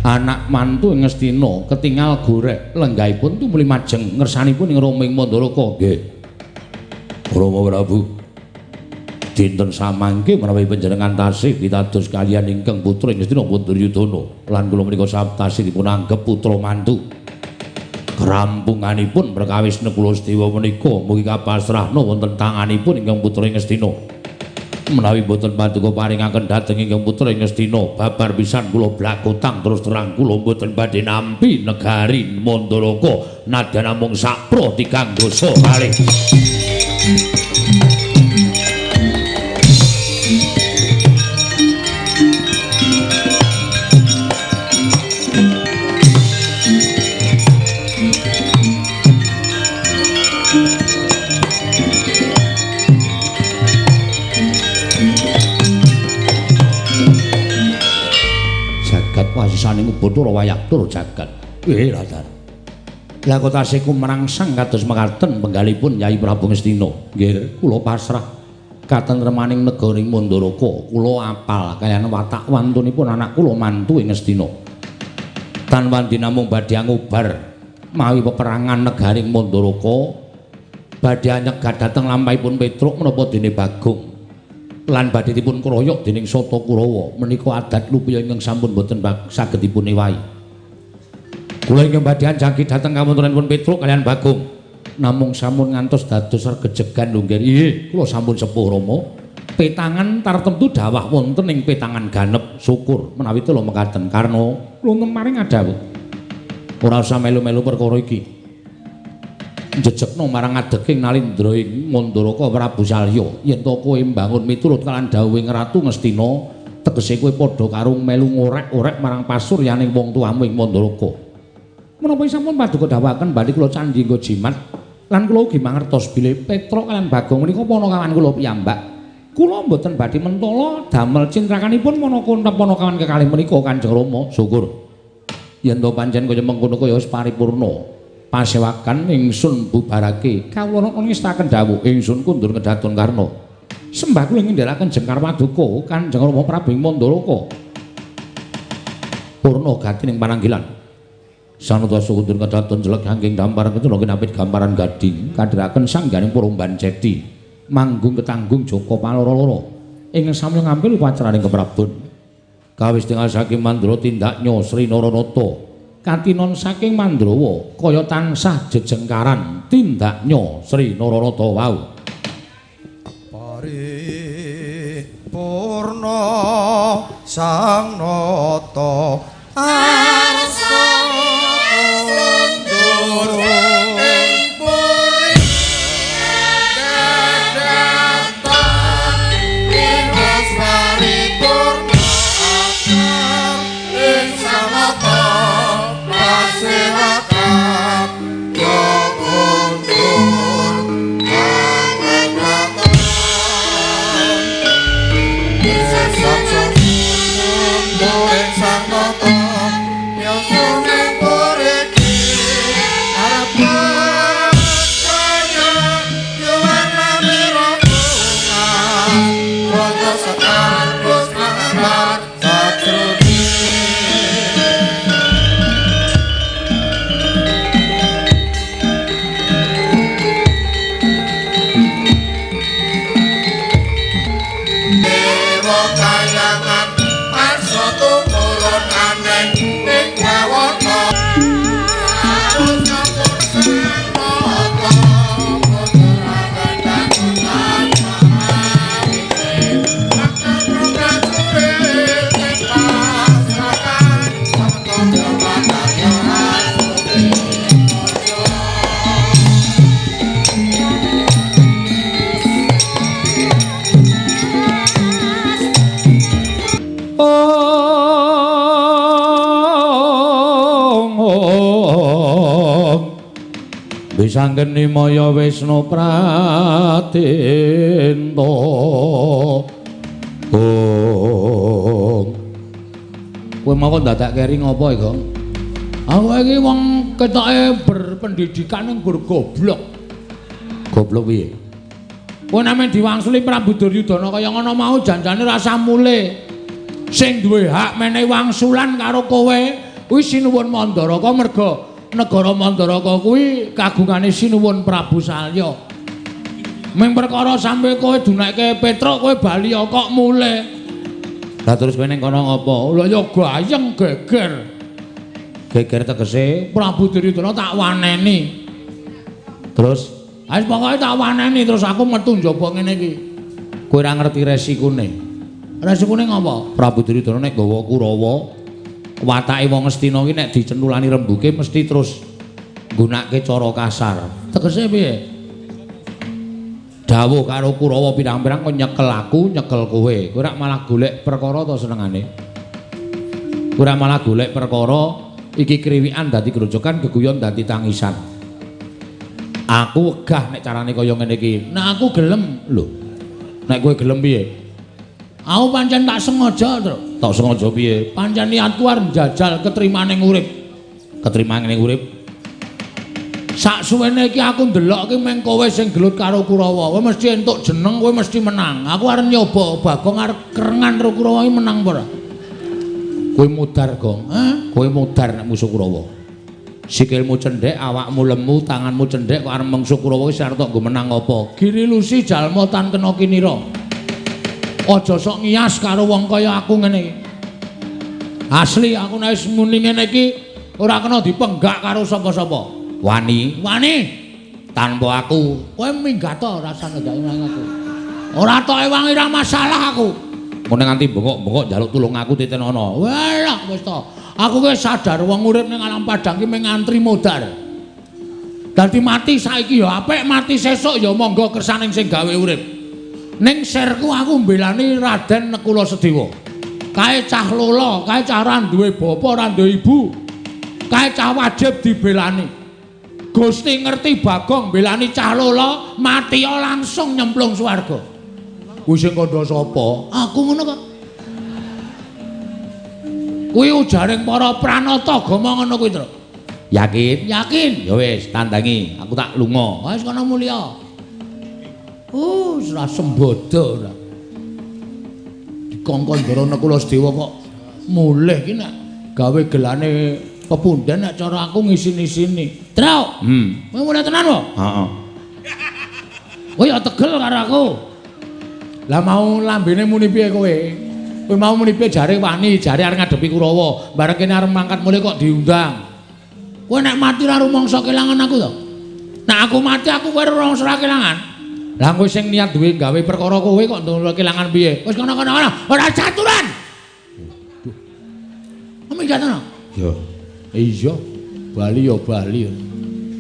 anak mantu ing Ngastina ketingal gorek lenggahipun tumuli majeng ngersanipun ing Roming Mandaraka nggih Rama Prabu dinten samangke menawi panjenengan tasih pitados kaliyan ingkang putra ing Ngastina Duryudana lan kula menika tasih dipun anggep putra mantu kerampunganipun perkawis Nekula Sedewa menika mugi kapasrahna wonten tanganipun ingkang putra ing Ngastina menawi boten paduka paringaken dhateng ingkang putra ing Ngastina babar pisan kula blakutang terus terang kula boten badhe nampi negari Mandaraka nadyan namung sapra tigang dosa kalih wasisaning Bathara Wayaktur jagat. Radar. Lah kok tasih kumrangsang kados mekaten penggalipun Nyai Prabu Ngastina. Nggih, kula pasrah katentremaning negaring Mandaraka. Kula apal kaliyan watak wantunipun anak kula mantu ing Ngastina. Tanpa dinamung badhe ngubar mawi peperangan negaring Mandaraka badhe nyegat dhateng lampahipun Petruk menapa dene Bagong. Lan badhe dipun kroyok dening Sata Kurawa menika adat lupaya ingkang sampun boten saged dipun ewahi. Kula ingkang badhe anjangki dhateng kawontenanipun Petruk kaliyan Bagong namung sampun ngantos dados regejegan lho nggih. Kula sampun sepuh Rama. Petangan tartemtu dawah wonten ing petangan ganep syukur menawi kula mekaten karna wonten maring adawuh. Ora usah melu-melu perkara iki. Jejekno marang adeking Nalindra ing Mandaraka Prabu Salya yen to kowe mbangun miturut kalan dawuhing Ratu Ngastina tegese kowe padha karo melu ngorek-orek marang pasuryaning wong tuamu ing Mandaraka. Menapa sampun paduka dawuhaken badhe kula candhi nggo jimat lan kula ugi mangertos bilih Petruk kaliyan Bagong menika ponokawan kula piyambak. Kula mboten badhe mentala damel cintrakanipun ponokawan kekalih menika Kanjeng Rama. Syukur. Yen to pancen kaya mengkono kaya wis paripurna. Pasewakan ingsun bubarake kawula ngestaken dawuh ingsun kundur ngedaton karna sembah kula ngendharaken jengkar paduka Kanjeng Rama Prabu Mandaraka purna gati ning pananggilan sanadya kundur ngedaton jelek hanging damparan ketula kinapit gamparan gading kadhiraken sangganing Purumban Cedi manggung ketanggung Joko paloro-loro ing sami ngambil upacaraning keprabon kawis tinggal saking Mandra tindaknya Sri Naranata katinon saking Mandrawa kaya tansah jejengkaran tindaknya Sri Naranata wau
paripurna sang nata arsa kundur ing puri dadatan winas paripurna akar ing samata pasewakan kundur anggadatan bisa saja kundur ing samata
Disanggeni Maya Wisnu Pratenta. Oh. Kowe mau dadak kering apa iki, Gong? Aku iki wong ketoke berpendidikan ning gur goblok. Goblok piye? Kowe name diwangsuli Prabu Duryudana kaya ngono mau janjane rasa mule. Sing duwe hak menehi wangsulan karo kowe kuwi Sinuwun Mandaraka merga negara Mandaraka kuwi kagungane Sinuwun Prabu Salya. Ming perkara sampe kowe dunekke Petruk kowe bali kok mule. Lah terus kowe ning kono ngopo? Lha ya gayeng geger. Geger tegese Prabu Duryudana tak waneni. Terus wis pokoke tak waneni terus aku metu njaba ngene iki. Kowe ora ngerti resikune. Resikune ngopo? Prabu Duryudana nek gawa Kurawa, watake wong Astina iki nek dicentulani rembuke mesti terus nggunakake cara kasar. Tegese piye? Dawuh karo Kurawa pirang-pirang kok nyekel aku, nyekel kowe. Kowe ora malah golek perkara to senengane. Kowe ora malah golek perkara iki kriwikan dadi grojokan, geguyon dadi tangisan. Aku wegah nek carane kaya ngene iki. Nek aku gelem, lho. Nek kowe gelem piye? Aku pancen tak sengaja, Tru. Tak sengaja piye? Pancen niatku arep njajal ketrimane urip. Ketrimane urip. Sak suwene iki aku ndelok iki meng kowe sing gelut karo Kurawa. Kowe mesti entuk jeneng, kowe mesti menang. Aku arep nyoba Bagong arep kerengan karo Kurawa iki menang apa ora? Kowe mudar, Gong. Kowe mudar nek musuh Kurawa. Sikilmu cendhek, awakmu lemu, tanganmu cendhek kok arep mungsuh Kurawa wis arep nggo menang apa? Giri lusi jalma tan kena kinira. Aja sok ngiyas karo wong kaya aku ngene iki. Asli aku nek wis muni ngene iki ora kena dipenggak karo sapa-sapa. Wani, tanpa aku kowe minggat to rasane gak nang aku. Ora tok ewangi ra masalah aku. Mune nganti bengok-bengok njaluk tulung aku titenono. Walah wis to. Aku wis sadar wong urip ning alam padang ki mung antri modar. Dadi mati saiki ya apik, mati sesuk ya monggo kersaning sing gawe urip. Ning sirku aku mbelani Raden Nekula Sedewa. Kae cah lola, kae cah ora duwe bapa, ora duwe ibu. Kae cah wajib dibelani. Gusti ngerti Bagong mbelani cah lola, mati langsung nyemplung swarga. Kuwi sing kandha sapa? Aku ngono kok. Kuwi ujaring para pranata agama ngono kuwi, Tru. Yakin? Yakin. Ya wis, tandangi. Aku tak lunga. Wis kono mulya. Ora sembodo ora. Dikongkon Ndara Nekula Sedewa kok mulih iki nek gawe gelane pepundhen nek cara aku ngisin-isini. Tru. Kowe mulih tenan kok? Heeh. Kowe ya tegel karo aku. Lah mau lambene muni piye kowe? Kowe mau muni piye jare wani, jare arep ngadepi Kurawa, bareng kene arep mangkat mulih kok diundang. Kowe nek mati ora rumangsa kelangan aku to. Nek aku mati aku kowe ora rumangsa kelangan. Lah kowe sing niat duwe gawe perkara kowe kok ndelok kelangan piye? Wis kono-kono ora caturan. Amin jatono. Yo. Iya. Bali yo Bali.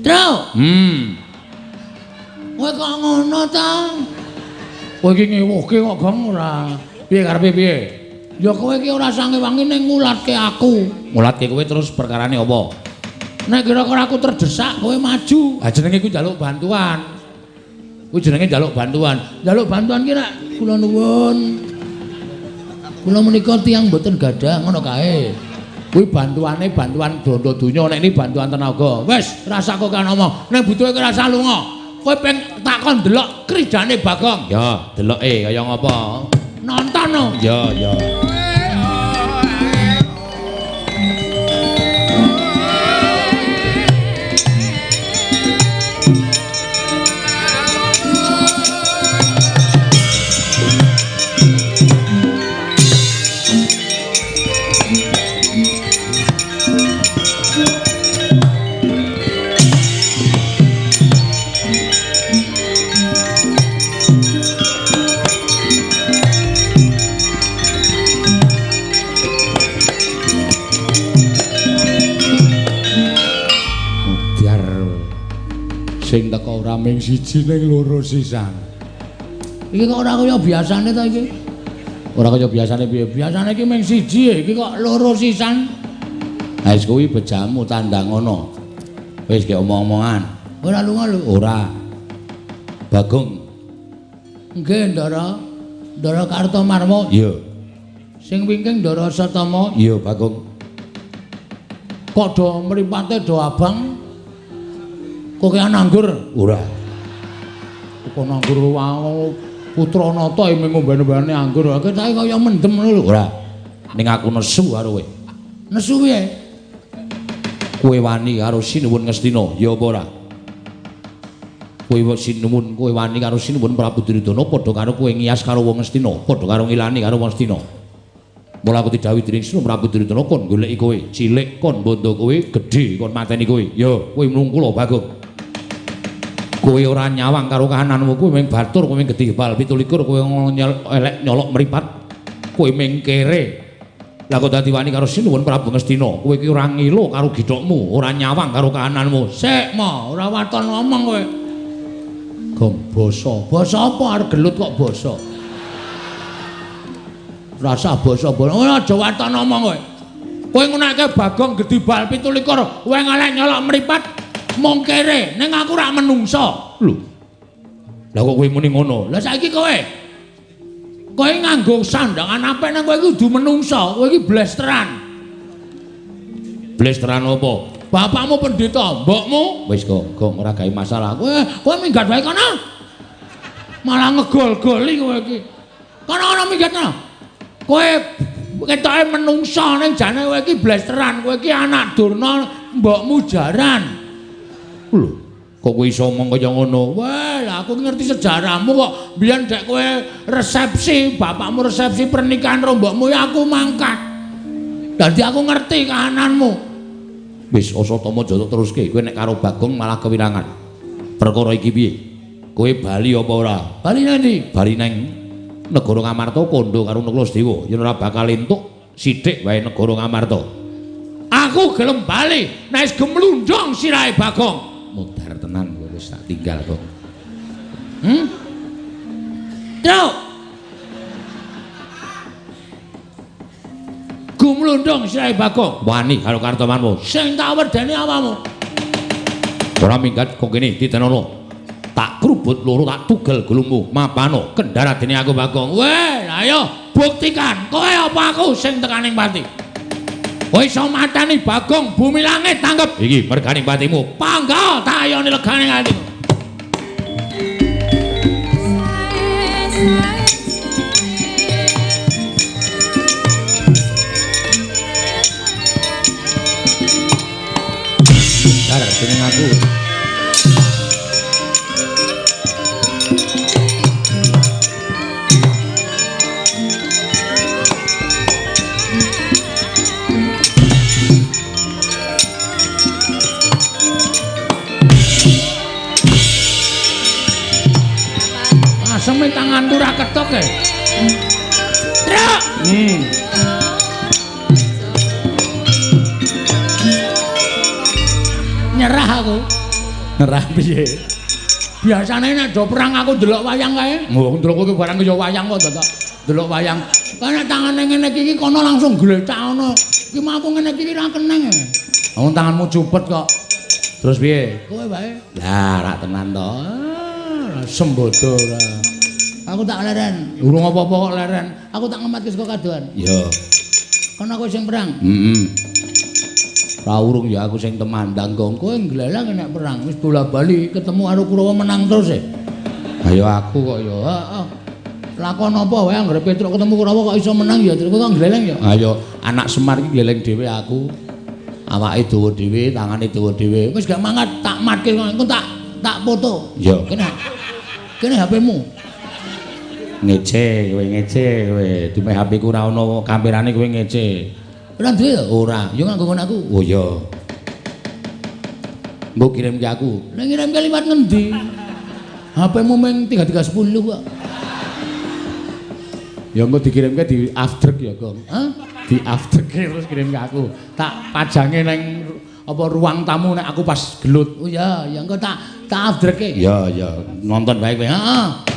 Tru. Kowe kok ngono ta? Kowe iki ngewuhke kok Gong ora. Piye karepe piye? Ya kowe iki ora sange wangi ning ngulatke aku. Ngulatke kowe terus perkarane apa? Nek kira-kira aku terdesak kowe maju. Ha jenenge ku njaluk bantuan. Kuwi jenenge njaluk bantuan. Njaluk bantuan ki nek kula nuwun. Kula menika tiyang mboten gadah ngono kae. Kuwi bantuane bantuan dondo donya nek iki bantuan tenaga. Wis, rasa kok kan omong. Nek butuhe kowe rasa lunga. Kowe peng takon delok kridane Bagong. Ya, deloke kaya ngapa? Nonton no. Ya, ya. Sing teko ora ming siji ning loro sisan. Iki kok ora kaya biasane ta iki? Ora kaya biasane piye? Biasane iki ming siji, iki kok loro sisan. Ha wis kuwi bejamu tandang ngono. Wis ge omong-omongan.
Ora lunga lho.
Ora. Bagong.
Nggih, Ndara. Ndara Kartomarma.
Iya.
Sing wingking Ndara Satama.
Iya, Bagong.
Kok do mripate do abang? Kok kaya nanggur?
Ora.
Kok nanggur wae putra nata ing ngombe-ombene anggur. Kok kaya mendem ngono lho.
Ora. Ning aku nesu karo kowe.
Nesu piye?
Kowe wani karo Sinuwun Ngastina, ya apa ora? Kowe Sinuwun, kowe wani karo Sinuwun Prabu Duryudana padha karo kowe ngiyas karo wong Ngastina, padha karo ngilani karo wong Ngastina. Mula aku didhawuhi dening Sinuwun Prabu Duryudana kon goleki kowe, cilik kon bondo kowe, gedhe kon mateni kowe. Ya, kowe mlungkula Bagong. Kowe ora nyawang karo kahananmu, kowe mung batur, kowe mung gedhe bal 17, kowe elek nyolok mripat. Kowe mung kere. Lah kok dadi wani karo Sinuwun Prabu Ngastina, kowe iki ora ngilo karo githokmu, ora nyawang karo kahananmu.
Sik, Ma, ora waton ngomong kowe. Gong basa. Basa apa arep gelut kok basa? Rasa basa-basa. Ora aja waton ngomong kowe. Kowe ngunake Bagong gedhi bal 17, kowe ngelek nyolok mripat mung kere, ning aku ora menungso.
Lho. Lah kok kowe muni ngono?
Lah saiki kowe nganggo sandangan apik nang kowe iki kudu menungso, kowe iki blesteran.
Blesteran apa?
Bapakmu pendeta, mbokmu
Wis kok ora gawe masalah.
kowe minggat wae kono. Malah ngegol-goli kowe iki. Kono minggat kono. Kowe ketoke menungso ning jane kowe iki blesteran, kowe iki anak durna, mbokmu jaran.
Lho, kok kowe iso ngomong kaya ngono?
Wah, lah aku ngerti sejarahmu kok. Biyen dek kowe resepsi, bapakmu resepsi pernikahan karo mbokmu ya aku mangkat. Dadi aku ngerti kahananmu.
Wis asa tama jata teruske, kowe nek karo Bagong malah kewirangan. Perkara iki piye? Kowe bali apa ora?
Bali nang ndi?
Bali nang negara Ngamarta kondo karo Naklasdewa, yen ora bakal entuk sithik wae negara Ngamarta.
Aku gelem bali, nek wis gemlundong sirahe Bagong.
Modar tenan kowe wis tak tinggal, Bang.
Truk. Gumlundung sirahe Bagong.
Wani karo Kartomarma.
Sing tak wedeni awamu.
Ora minggat kok kene ditenono. Tak krubut loro tak tugel gulungmu. Mapano kendara dene aku Bagong.
Weh, ayo buktikan. Kowe apa aku sing tekaning pati? Kowe iso mateni Bagong bumi langit tanggep.
Iki merganing patimu.
Panggal tak ayoni legane atimu.
Dar dening aku.
Aseme tanganku ra ketok e. Truk. Nyerah aku.
Nerah piye?
Biasane nek do perang aku ndelok wayang kae.
Wong ndelok kowe barang kaya
Wayang kok dadak ndelok wayang. Kan tangane ngene iki kono langsung glecak ngono. Iki mah aku ngene iki ra keneng e.
wong tanganmu cupet kok. Terus piye?
Kowe wae.
Lah, rak tenan to.
Sembodo ora. Aku tak leren.
Urung apa-apa kok
Leren. Aku tak ngematke saka kadohan.
Ya.
Kono aku sing perang.
Ra urung ya aku sing temandang kok.
Kowe nglelang nek perang wis bola-bali ketemu karo Kurawa menang terus e.
Ayo aku kok ya.
Heeh. Lakon apa wae anggere Petruk ketemu Kurawa kok iso menang ya terus kok nggleleng ya.
Ayo anak Semar iki gleleng dhewe aku. Awake dawa dhewe, tangane dawa dhewe.
Wis gak mangat tak matke engko tak foto.
Ya.
Kene HP-mu.
Ngece kowe. Dume HP ku ora ana kamerane kowe ngece.
Ora duwe ya?
Ora.
Yo nganggo ngono aku.
Oh ya. Mbok kirimke aku.
Nek ngirimke liwat ngendi? HP-mu meng 3310 kok.
Ya engko dikirimke di afdrek ya, Gong.
Hah?
Di afdrek terus kirimke aku. Tak pajange nang apa ruang tamu nek aku pas gelut.
Oh ya, ya engko tak afdreke.
Ya, nonton bae kowe.
Heeh.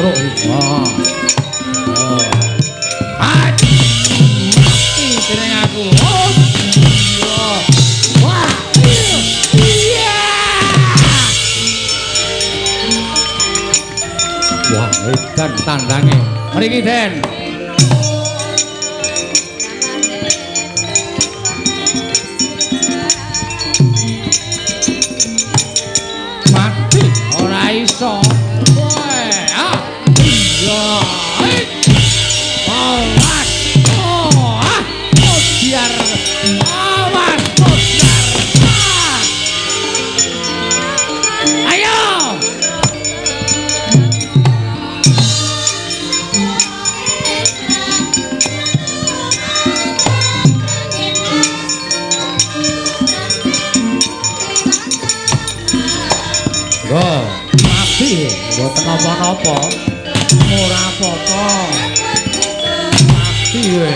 truk. Dening aku. Wah. Iya. Wah, edan tandange. Mriki, Den. Mati ora iso. Woe, ah. Iya. Awas. Oh, ah. Biar awas, biar. Ayo. Go, mati, mboten napa-napa. Ora apa-apa. Mati we.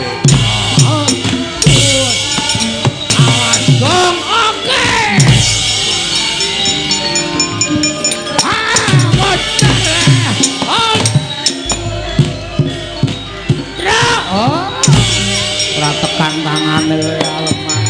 Awas gong, oke. Bocah. Oh. Ora tekan tangane we lemah.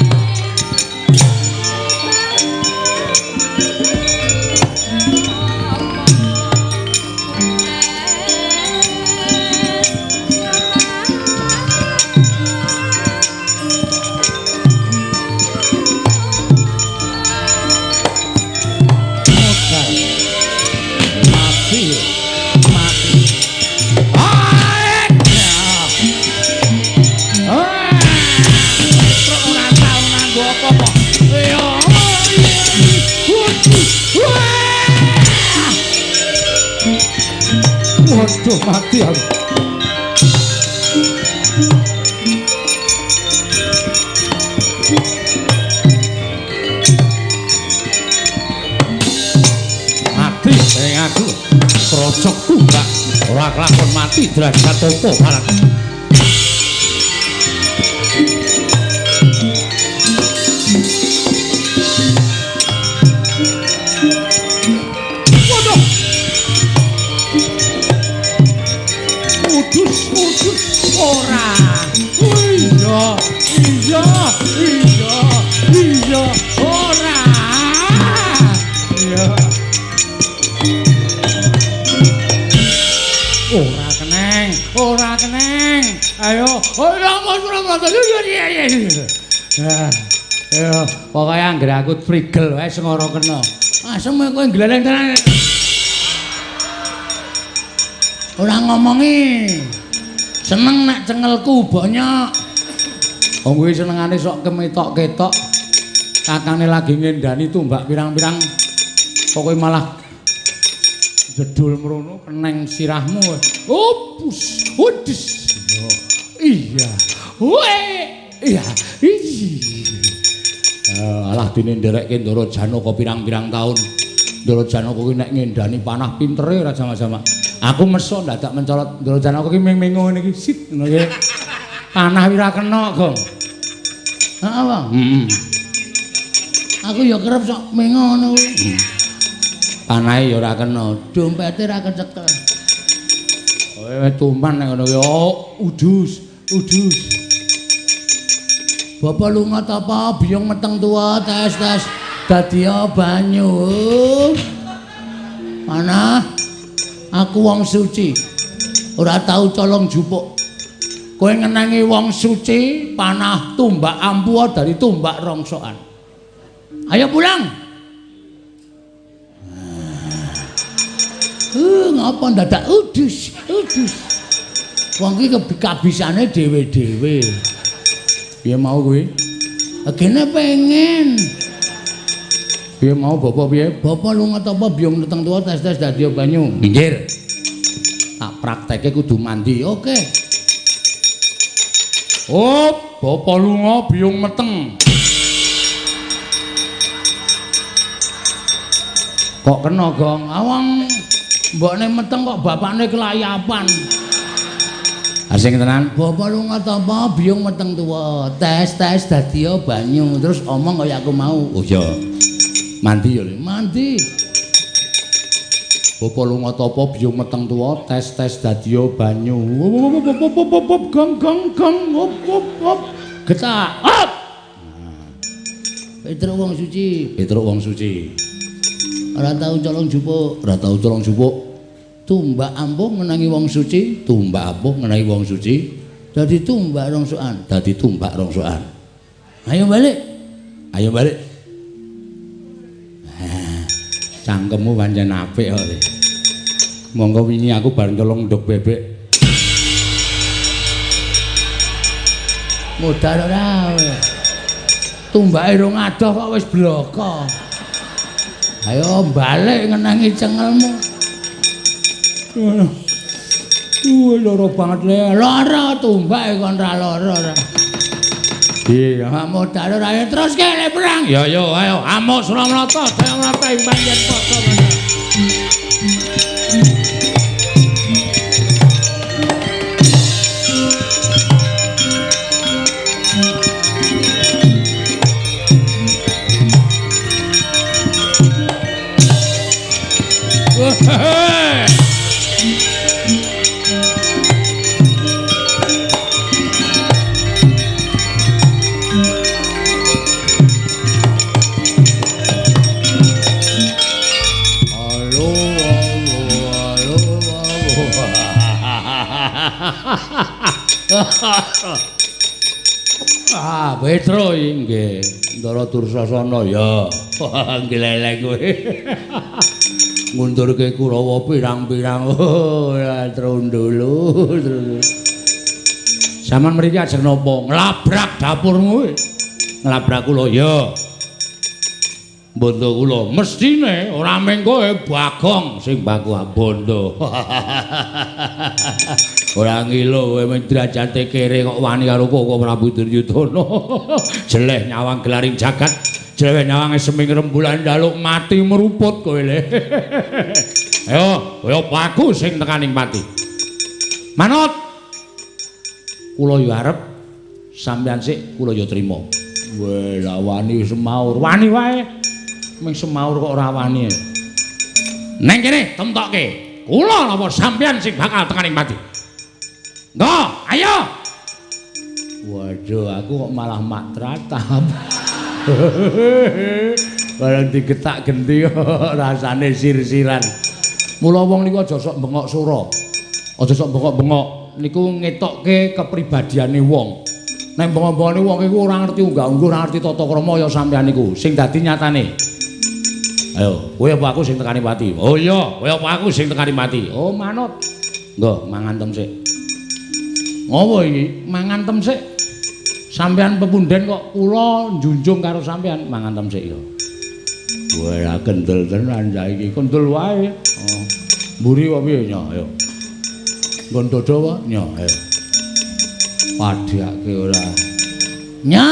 Waduh, mati aku. Mati ning aku. Krocok tumbak ora kelakon mati derajat topo barang. Ora. Iya. Ora. Iya. Ora keneng. Ayo. Ayo, pokoke anggere aku frigel wae sing ora kena. Asem kowe gleleng tenan. Ora ngomongi. Seneng nek cengelku banyak. Wong kuwi senengane sok kemetok-ketok. Kakane lagi ngendani tumbak pirang-pirang. Pokoke malah jedul mrono keneng sirahmu. Opus, udus. Iya. Woe. Iya. Alah dene nderekke Ndara Janaka pirang-pirang taun. Ndara Janaka kuwi nek ngendani panah pintere ora sama-sama. Aku meso dadak mencolot Ndara Janaka ki ming-ming ngene iki sit ngono iki. Panah ora kena, Gong. Heeh, Bang. Aku ya kerep sok ming ngono kuwi. Panahe ya ora kena, dompete ora kecekel. Kowe tuman nek ngono ki, udus. Bapak lunga ta apa biyong meteng tua tes dadi banyu. Mana? Aku wong suci. Ora tau colong jupuk. Kowe ngenengi wong suci, panah tumbak ampu dari tumbak rongsokan. Ayo pulang. Ngapa dadak udus. Wong ki kabisane dhewe-dhewe. Piye mau kuwi? Agene pengen. Piye mau bapak piye? Bapak lunga ta apa biyong neteng tuwa tes dadi banyu. Minggir. Tak prakteke kudu mandi. Oke. Oh, bapak lunga biyong meteng. Kok kena, Gong? Awang mbokne meteng kok bapakne kelayapan. Asing tenan. Bapak lunga ta apa biyong meteng tuwa. Tes dadi banyu. Terus omong kaya aku mau. Oh iya. Mandi ya, mandi. Bapa lunga tapa biyung meteng tuwa tes dadi banyu. Gong getak. Hop.
Petruk wong suci.
Petruk wong suci.
Ora tau colong jupuk. Tumbak ampuh ngenangi wong suci, dadi tumbak rongsokan. Ayo balik.
Cangkemmu pancen apik kok. Monggo wingi aku bareng colong nduk bebek.
Modal ora. Tumbake rong adoh kok wis bloko. Ayo balik ngenangi cengelmu. Loro banget le. Lara tumbake kon ra lara.
Iya,
modal ora terus kene perang.
Ya yo ayo amuk Suramrata, daya mrata imbang yen padha. Petro nggih, Ndara Dursasana ya. Nggih leleng kowe. Ngundurke Kurawa pirang-pirang. Trondolo. Saman mriki ajeng napa? Nglabrak dapurmu. Nglabrak kula ya. Bondo kula mestine ora mung kowe Bagong sing baku bondo. Ora ngilo kowe mung derajate kere kok wani karo Koko Prabu Duryudana. Jeleh nyawang gelaring jagat, jeleh nyawang seming rembulan daluk mati meruput kowe le. Ayo, kaya paku sing tekaning pati. Manut. Kula yo arep sampeyan sik kula yo trima. Weh, la wani semaur. Wani wae. Ming semaur kok ora wani. Neng kene temtokke. Kula napa sampeyan sing bakal tekaning pati? Nggo, ayo. Waduh, aku kok malah mak tratap. Barang digetak genti rasane sir-siran. Mula wong niku aja sok bengok sura. Aja sok bengok-bengok. Niku ngetokke kepribadiane wong. Nek bengok-bengokne wong iku ora ngerti unggah-ungguh, ora ngerti tata krama ya sampeyan niku sing dadi nyatane. Ayo, kowe apa aku sing tekani pati? Oh iya, kowe apa aku sing tekani pati? Oh, manut. Nggo, mangan tem sik. Ngopo iki? Mangan tem sik. Sampeyan pepunden kok kula njunjung karo sampeyan mangan tem sik ya. Wah, kendel tenan saiki, kendel wae. Oh. Mburi kok piye nya, ayo. Nggon dodo wae nya, ayo. Padhake ora. Nya.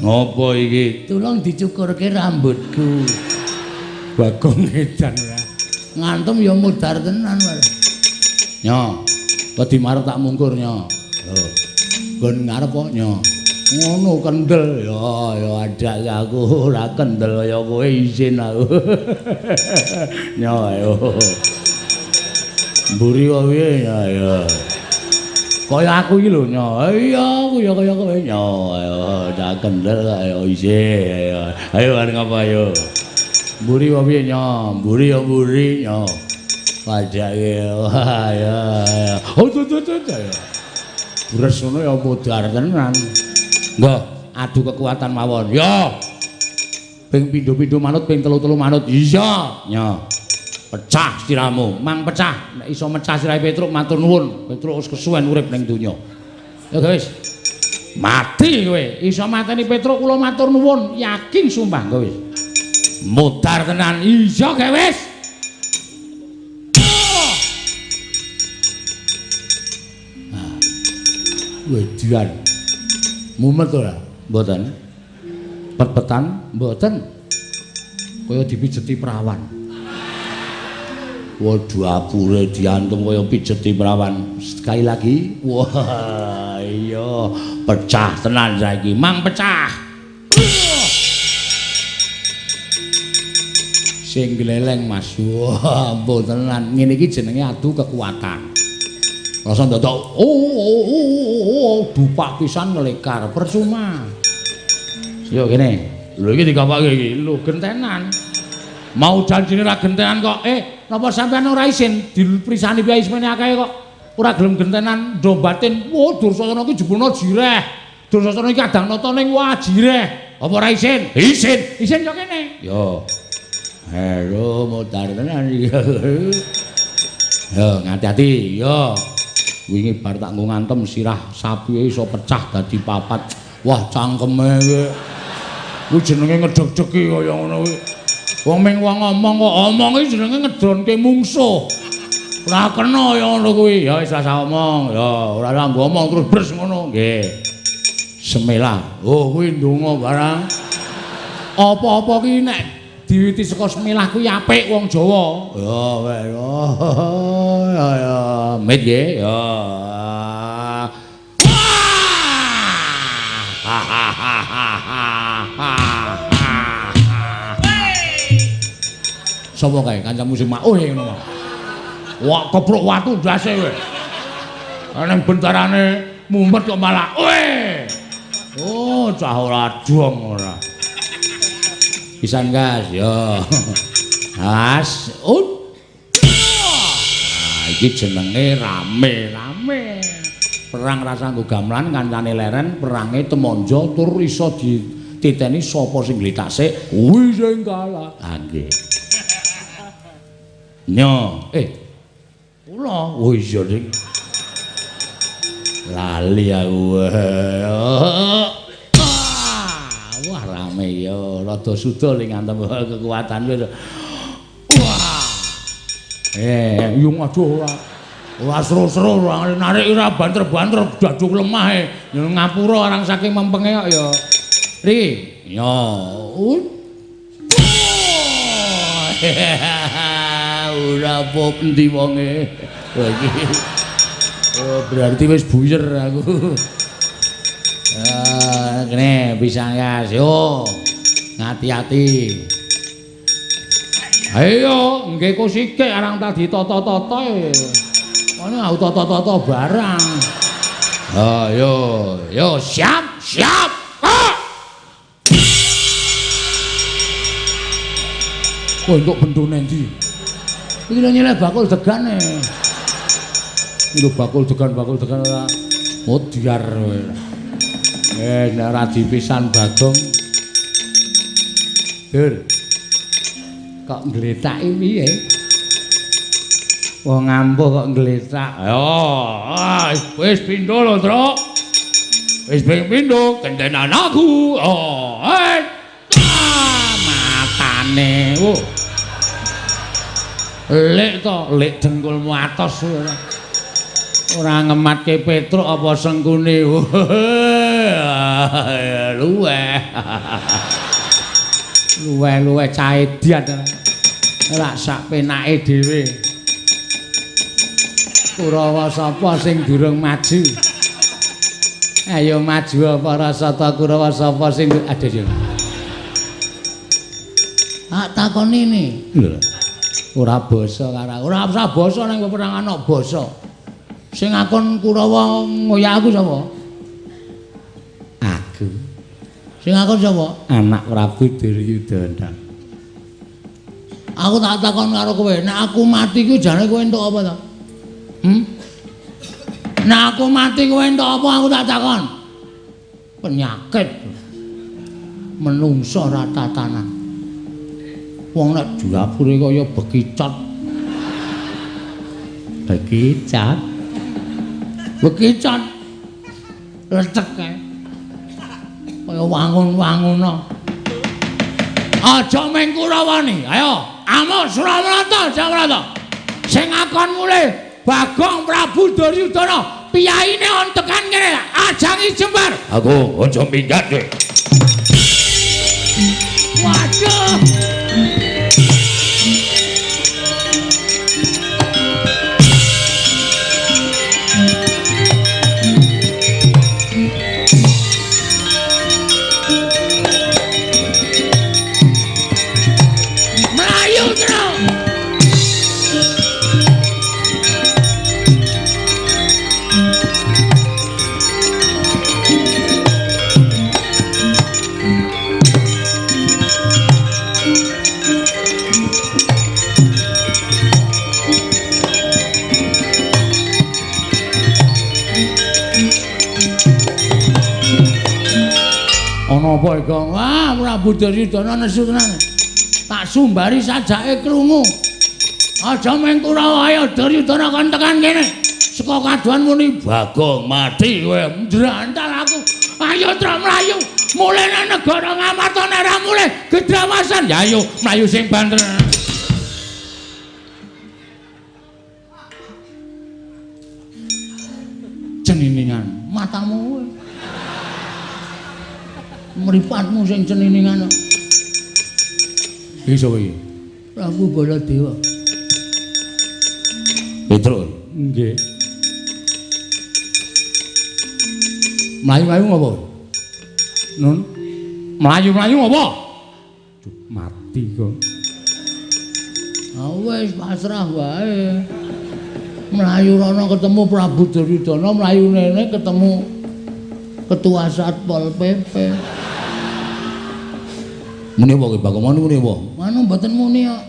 Ngopo iki?
Tulung dicukurke rambutku.
Bagong edan ora.
Ngantem ya mudar tenan wae.
Nya. Wedi marep tak mungkur nya. Lho. Nggon ngarep kok nya. Ngono kendel ya adak aku ora kendel kaya kowe isin aku. Nya ayo. Mburi kok piye nya ya. Kaya aku iki lho nya. Iya aku ya kaya kowe nya. Ayo tak kendel kaya isin. Ayo arep ngapa ayo. Mburi kok piye nya? Mburi ya mburi nya. Padake wah ya. Oh tuh ya. Bures ngono ya mudar tenan. Nggo, adu kekuatan mawon. Yo. Ping pindho-pindho manut, ping telu-telu manut. Iya, nya. Pecah siramu, mang pecah. Nek iso mecah sirahe Petruk matur nuwun. Petruk wis kesuwen urip ning donya. Ya guys. Mati kowe. Iso mateni Petruk kula matur nuwun. Yakin sumpah kowe wis. Mudar tenan. Iya kowe wis. Wedian. Mumet ora? Mboten. Pet-petan? Mboten. Kaya dipijeti perawan. Waduh apure diantung kaya pijeti perawan. Sekali lagi. Wah, iya, pecah tenan saiki. Mang pecah.
Sing gleleng Mas. Wah, mboten tenan. Ngene iki jenenge adu kekuatan. Rasa ndotok dupak pisan ngelekar percuma. Yo kene. Lho iki dikapake iki. Lho gentenan. Mau janjine ra gentenan kok. Napa sampean ora isin diprisani piye ismene akeh kok. Ora gelem gentenan ndombatin. Wah, Dursasana iki jebulna jireh. Dursasana iki kadang nata ning wah jireh. Apa ora isin? Isin. Isin yo kene. Yo. Halo, modar tenan iki. Yo, ngati-ati. Yo. Wingi bar tak nggo ngantem sirah sapi iso pecah dadi papat. Wah, cangkeme kuwi. Kuwi jenenge ngedeg-degi kaya ngono kuwi. Wong ming wong ngomong kok omong iki jenenge ngedonke mungsuh. Ora kena ya ngono kuwi. Ya wis rasa omong. Ya ora nggo omong terus bres ngono. Nggih. Semelah. Oh, kuwi ndonga barang. Apa-apa ki nek diwiti saka semelah kuwi apik wong Jawa. Ya wis. Ya mit nggih. Ya. Sapa kae kancamu sing mak ngono. Wah, kepruk watu ndase kowe. Nang bentarane mumet kok malah oh, cah ora dong ora. Pisan gas yo. Has. Nah, iki jenenge rame-rame. Perang rasa nggo gamelan kancane leren, perange temonjo tur iso dititeni sapa sing ngletak sik, kuwi sing kalah. Ah nggih. Nyo, kula, oh iya ning. Lali aku. Wah rame ya, rada suda ning ngantem kekuatan kowe. Wah. Yung aduh ora. Ora seru-seru, narik ora banter-banter daduk lemah ya ngapura orang saking mempenge kok ya. Riki, ya. Ora apa endi wonge. Oh, berarti wis buyer aku. Kene pisan Kas. Yo. Ngati-ati. Ayo, nggih ku sithik arang tak ditata-tata e. Ono aku tata-tata barang. Yo, siap. Oh, untuk bendune ndi? Iki nyeleh bakul degane. Iki bakul degan ora modiar kowe. Nek ora dipisan Bagong. Dur. Kok ngletaki piye? Wong ampuh kok ngletak. Yo, wis pindho lho, Truk. Wis pindho kentenan aku. Oh, matane. Lek to, lek dengkulmu atos ora. Ora ngematke Petruk apa sengkune. Luweh cah edian. Ora sak penake dhewe. Kurawa sapa sing durung maju? Ayo maju apa Rasata Kurawa sapa sing ada yo. Takon ini. Ora basa karo ora usah basa nang peperangan ana basa. Sing ngakon Kurawa ngoyak aku sapa? Aku. Sing ngakon sapa? Anak Prabu Duryudana. Aku tak takon karo kowe, nek aku mati ku jane kowe entuk apa to? Nek aku mati kowe entuk apa aku tak takon? Penyakit. Menungso ra tatanan. Wong nek durapure kaya bekicot. Bekicot. Lecek kae. Kaya wangun-wanguna. Aja ming Kurawani. Ayo, amuk Suramanata, Jamrata. Sing ngakon mulih Bagong Prabu Duryudana. Piyaine on tekan kene. Ajangi jembar.
Aku aja minggat kowe.
Waduh. Melayu Apa iki? Wah, Prabu Duryudana nesu tenan. Tak sumbari sajake krungu. Aja meng Kurawa ayo Duryudana kon tekan kene. Saka kaduan muni Bagong mati kowe ndrantal aku. Ayo Tru mlayu. Mulih nang negara Ngamarta nek ora mulih gedawasan. Ya ayo mlayu sing banter. Ceniningan matamu kowe. Mripatmu sing ceniningan. Iki sapa iki? Prabu Baladewa. Petruk. Nggih. Mlayu-mlayu ngopo? Nun. Mlayu-mlayu ngopo? Mati kok. Ah wis pasrah wae. Mlayu rono ketemu Prabu Duryudana, mlayu nene ketemu Ketua Satpol PP. Muni apa ki Bagong muni apa? Manu mboten muni kok.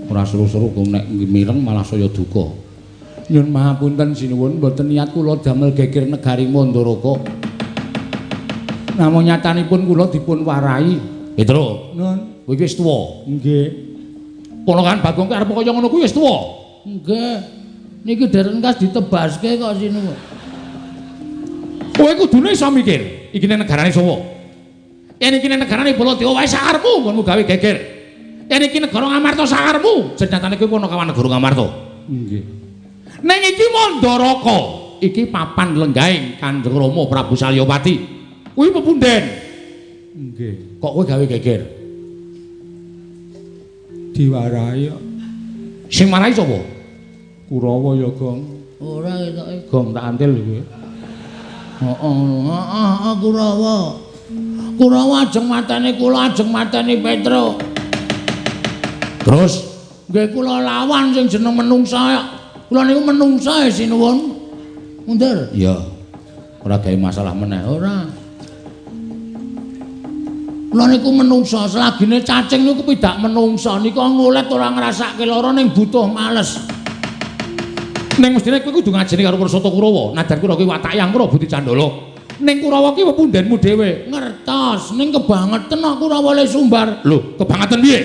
Ora seru-seru kok nek mireng malah saya duka. Nyun mahapunten sinuwun mboten niat kula damel geger negari Mandaraka. Namung nyatanipun kula dipun warai. Petro, nun, kowe wis tuwa. Nggih. Ponakan Bagong arep kaya ngono kuwi wis tuwa. Nggih. Niki dereng kas ditebaske kok sinuwun. Kowe kudune iso mikir, iki negarane sapa? Yen iki negarane Baladewa wae sakarepmu nggonmu gawe geger. Yen iki negara Ngamarta sakarepmu, senjatane kowe ana kawan negara Ngamarta. Nggih. Ning iki Mandaraka, iki papan lenggahing Kanjeng Rama Prabu Salyapati. Kuwi pepunden. Nggih. Kok kowe gawe geger? Diwarai kok. Sing marai sapa? Kurawa ya, Gong. Ora ketoke. Gong tak antil kowe. Heeh, Kurawa. Kurawa ajeng mateni kula, ajeng mateni Petruk. Terus nggih kula lawan sing jeneng menungsa. Kula niku menungsa sinuwun. Mundur. Iya. Ora gawe masalah meneh, ora. Kula niku menungsa, selagine cacing niku pidak menungsa. Nika ngulet ora ngrasake lara ning butuh males. Ning mestine kowe kudu ngajeni karo Pursata Kurawa. Nadan kira kowe watak yang Prabu Candala. Ning Kurawa ki pepundenmu dhewe. Ngertos, ning kebangetan Kurawa le sumbar. Lho, kebangetan piye?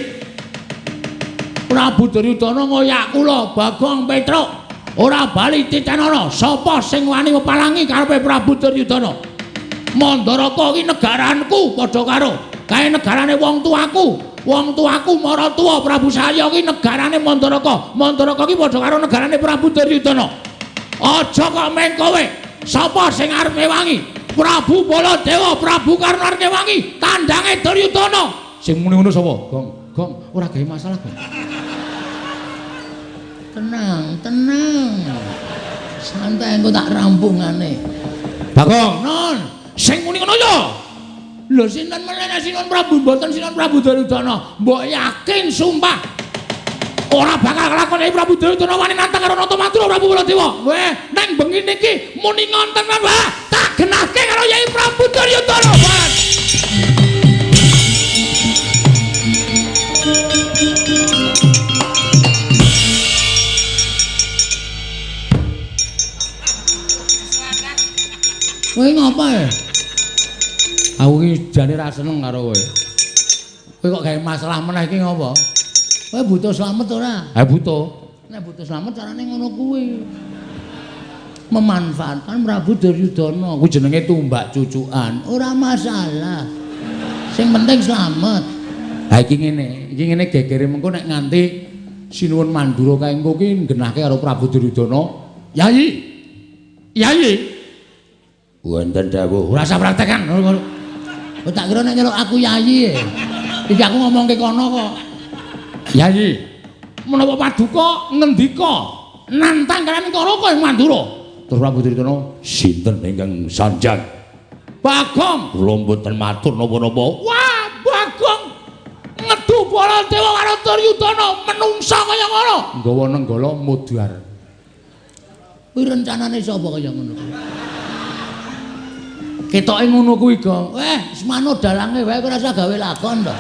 Prabu Duryudana ngoyak kula, Bagong Petruk. Ora bali titanana, sapa sing wani mepalangi karepe Prabu Duryudana? Mandaraka ki negaranku padha karo kae negarane wong tuaku. Wong tuaku Maratuwa Prabu Salya ki negarane Mandaraka. Mandaraka ki padha karo negarane Prabu Duryudana. Aja kok men kowe. Sapa sing arep wangi? Prabu Baladewa, Prabu Karna arep wangi. Tandange Duryudana. Sing muni ngono sapa? Gong, ora gawe masalah, Gong. Tenang, tenang. Santai engko tak rampungane. Bagong, non. Sing muni ngono ya. Lho sinten meneh sinten Prabu mboten sinten Prabu Duryudana. Mbok yakin sumpah. Ora bakal kelakon Prabu Duryudana wani nantang karo Natamadura Prabu Baladewa. Weh, nang bengi niki muni ngonten wae. Tak genahke karo Yai Prabu Duryudana. Kowe ngapa ya? Aku iki jane ra seneng karo kowe. Kowe kok gawe masalah meneh iki ngapa? Kowe butuh slamet ora? Ha butuh. Nek butuh slamet carane ngono kuwi. Memanfaatkan Prabu Duryudana. Kuwi jenenge tumbak cucukan. Ora masalah. Sing penting slamet. Ha iki ngene gegere mengko nek nganti Sinuwun Mandura kae engko ki nggenahke karo Prabu Duryudana. Yai. Yai. Wonten dawuh. Ora usah praktekan. Kok tak kira nek nyeluk aku yai. Iki aku ngomongke kono kok. Yai. Menapa paduka ngendika nantang kalian karo kowe Mandura. Terus Prabu Duryudana, sinten ingkang sanjang? Bagong. Kula mboten matur napa-napa. Wah, Bagong. Ngedu Baladewa karo Duryudana menungsa kaya ngono. Nggawa nenggala mudhar. Kuwi rencanane sapa kaya ngono kuwi? Ketoke ngono kuwi, Gong. Semano dalange wae ora usah gawe lakon to.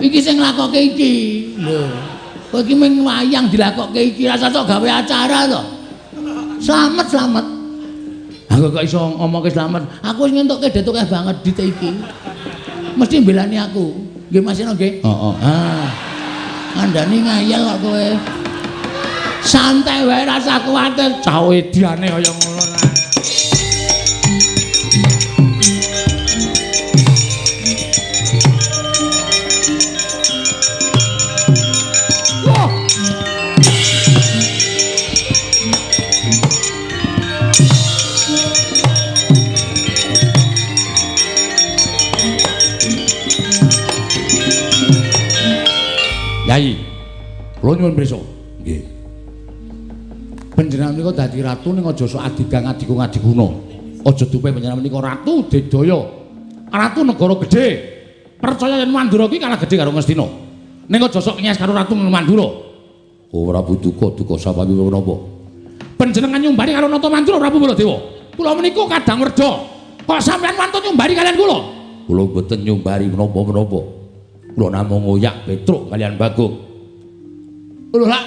Iki sing lakoke iki. Lho. Kowe iki mung wayang dilakoke iki, rasa sok gawe acara to. Slamet. Aku kok iso ngomongke slamet. Aku wis ngentukke detuk banget dit iki. Mesti mbelani aku. Nggih Mas Eno nggih? Heeh. Ngandani ngayal kok kowe. Santai wae rasa kuwatir. Cah ediane kaya ngono lah. Yai, kula nyuwun pirsa. Nggih. Panjenengan menika dadi ratu ning aja sok adigang adiguna. Aja dupe panjenengan menika ratu Dedaya. Ratu negara gedhe. Percaya yen Mandura kuwi kalah gedhe karo Ngastina. Ning aja sok nyes karo ratu Mandura. Ora duka sapawi menapa. Panjenengan nyumbari karo Nata Mandura Prabu Baladewa. Kula menika kadang werda. Kok sampeyan wantun nyumbari kalian kula? Kula boten nyumbari menapa-menapa. Kula namung ngoyak Petruk kalian Bagong. Lho lak.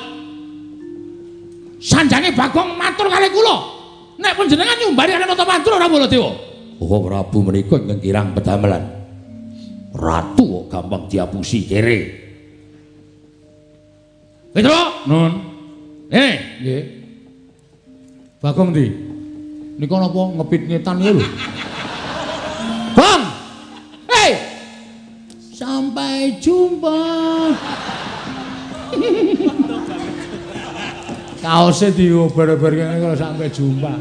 Sanjange Bagong matur kalih kula. Nek panjenengan nyumbari kalian Nata Mandura Prabu Baladewa. Oh Prabu menika ingkang kirang pedamelan. Ratu kok gampang diapusi kere. Petruk, nun. Nggih. Bagong ndi? Nika napa ngepit ngetan niku lho. Bang. Sampai jumpa. Kaose diobar-obar kene kok sampai jumpa.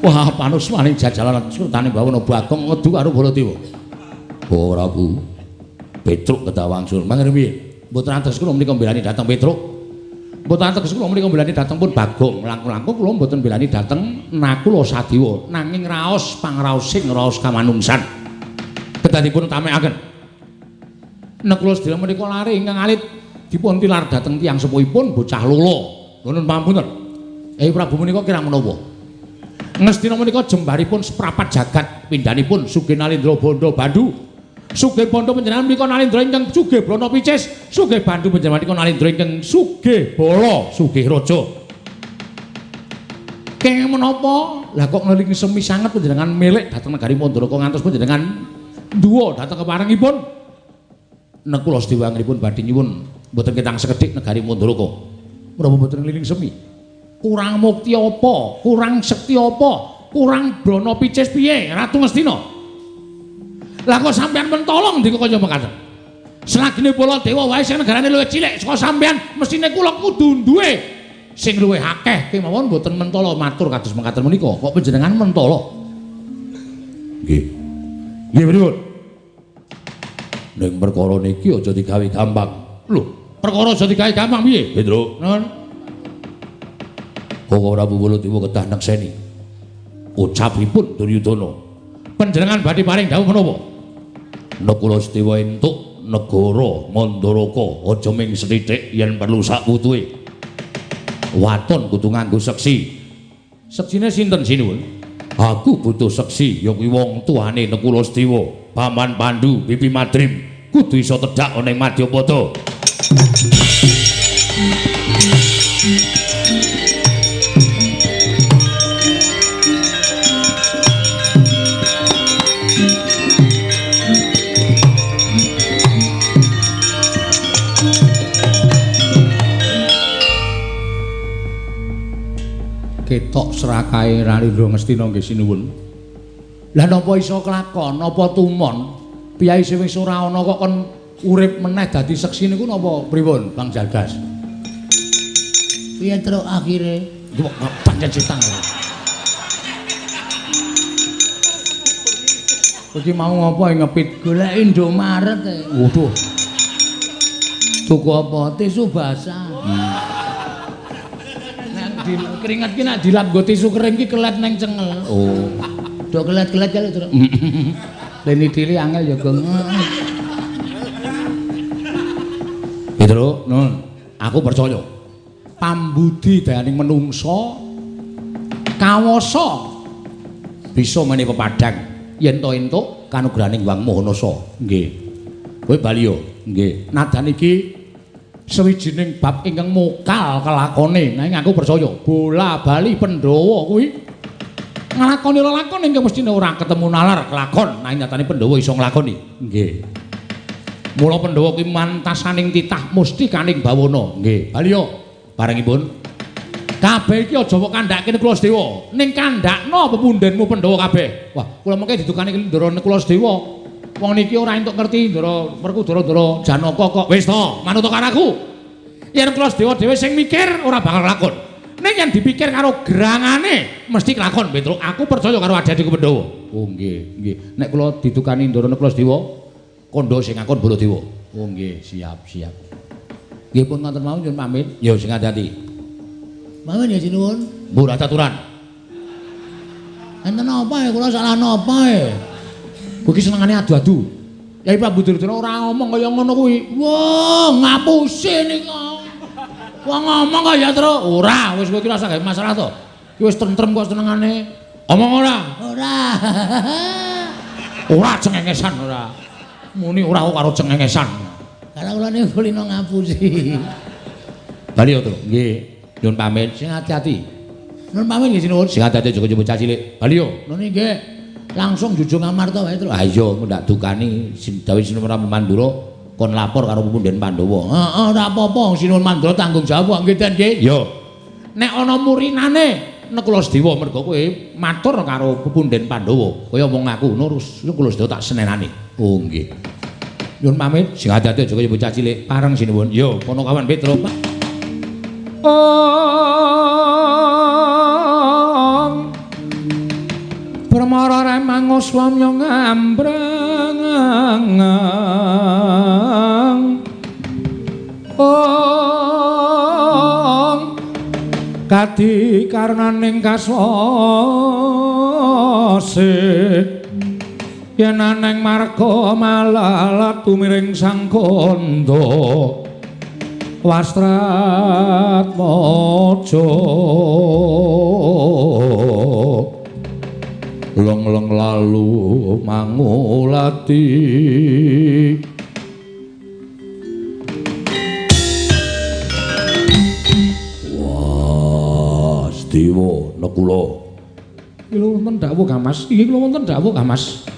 Wah, panus maning jajalan Sultane Bawana Bagong ngedu karo Baladewa. Oh, Prabu. Petruk kedah wangsul. Mangke piye? Mboten antes kula menika mbelani dhateng Petruk. Mboten antes kula menika mbelani dhateng pun Bagong. Langkung-langkung kula mboten mbelani dhateng Nakula Sadewa. Nanging raos pangraosing raos kamanungsan. Kedah dipun tamekaken. Nakula sedaya menika lare ingkang alit dipun tilar dhateng tiyang sepuhipun bocah lolo. Nuwun pamunten. Prabu menika kirang menapa? Ngastina menika jembaripun seprapat jagat pindhanipun Sugih Nalendra Banda Bandu. Sugih Banda panjenengan menika Nalendra ingkang sugih Brana Picis. Sugih Bandu panjenengan menika Nalendra ingkang sugih Bala sugih raja. Kenging menapa? Lah kok ngelingi semi sanget panjenengan milik dhateng negari Mandaraka ngantos panjenengan duwa dhateng keparengipun. Nakula Sedewa anggenipun badhe nyuwun mboten ketang sekedhik negari Mandaraka. Menapa mboten ngliling semi? Kurang mukti apa? Kurang sekti apa? Kurang Brana Picis piye, Ratu Ngastina? Lah kok sampean mentolong ndika kaya mekaten? Selagine Baladewa wae sing negarane luwih cilik saka sampean, mestine kula kudu duwe sing luwih akeh kemawon mboten mentolo matur kados mekaten menika. Kok panjenengan mentolo? Nggih. Nggih pripun? Ning perkara niki aja digawe gampang. Lho, perkara aja digawe gampang piye? Petruk. Nun. Kok Prabu Baladewa kedah nekseni. Ucapipun Duryudana. Panjenengan badhe paring dawuh menapa? Nakula Sedewa entuk negara Mandaraka aja ming sethithik yen perlu sak putuhe. Waton kudu nganggo seksi. Seksine sinten sinuwun? Aku butuh seksi ya kuwi wong tuane Nakula Sedewa. Paman Pandu, Bibi Madrim kudu iso tedhak ana ing Madyapada. Ketok serakahe Nalendra Ngastina nggih sinuwun. Lah napa iso kelakon, napa tumon? Piyai sing wis ora ana kok kon urip meneh dadi seksi niku napa pripun, Bang Jagas? Piye terus akhire? Kok pancen cetang. Iki mau apa ngepit golek Indomaret e. Waduh. Tuku apa? Tisu basah. Nek keringet ki nek dilap nggo tisu kering ki kelet nang cengel. Oh. Do kelet-kelet kali terus. Leni diri angel ya gong. Petruk, nun, aku percaya. Pambudi dayaning menungsa kawasa bisa meni pepadang yen to entuk kanugrahaning Wang Mahanasa. Nggih. Kowe bali yo. Nggih. Nadan iki sawijining bab ingkang mokal kelakone. Nanging aku percaya bola bali Pandhawa kuwi nglakoni lelakon ingkang mestine ora ketemu nalar kelakon nanging nyatane Pandhawa iso nglakoni. Nggih. Mula Pandhawa kuwi mantasaning titah musti kaning bawana. Nggih. Baliyo barengipun kabeh iki aja kok kandhake Kula Sedewa. Ning kandhakno pepundhenmu Pandhawa kabeh. Wah, kula mengke didukani Ndara Kula Sedewa. Wong niki ora entuk ngerti Ndara Werkudara Janaka kok. Wis to, manut karaku. Yen Kula Sedewa dhewe sing mikir ora bakal lakon. Ning yen dipikir karo gerangane mesti kelakon, Petruk. Aku percaya karo adi-adiku Pandhawa. Oh nggih, nggih. Nek kula didukani Ndara Kula Sedewa, kandha sing ngakon Baladewa. Oh nggih, siap, siap. Nggih pun ngoten mawon nyuwun pamit. Ya sing ati-ati. Mawon ya sinuwun. Mbur aturan. Enten apa ya kula salah napa ya? Kuwi senengane adu-adu. Yai Prabu Duryudana ora ngomong kaya ngono kuwi. Wah, ngapusi nika. Wong ngomong kaya terus ora, wis kowe iki rasa gawe masalah to. Ki wis tentrem kok senengane. Omong ora? Ora. Ora cengengesan ora. Muni ora kok karo cengengesan. Karena kula niku kulino ngapusi. Bali to. Nggih. Nyuwun pamit sing ati-ati. Nyuwun pamit nggih sinuwun. Sing ati-ati aja bocah cilik. Bali yo. Nggih nggih. Langsung jujung amarta wae to. Ha iya, ndak dukani dawuh Sinuwun Mandura kon lapor karo Pepundhen Pandhawa. Heeh, ora apa-apa, Sinuwun Mandura tanggung jawab nggih Den nggih. Yo. Nek ana murinane nek Kula Sedewa mergo kowe matur karo Pepundhen Pandhawa, kaya wong aku ngono terus Kula Sedewa tak senenani. Oh nggih. Nyuwun pamit, sing ati-ati aja kaya bocah cilik. Pareng Sinuwun. Yo, kono kawan Petruk. Permara remang swamya ngambrang kadi karnaning kasosik yen aneng marga malalat tumiring sang kandha wastrat maja leng-leng lalu mangulati wah Sedewa Nekula iki lho wonten dawuh Kamas iki lho wonten dawuh Kamas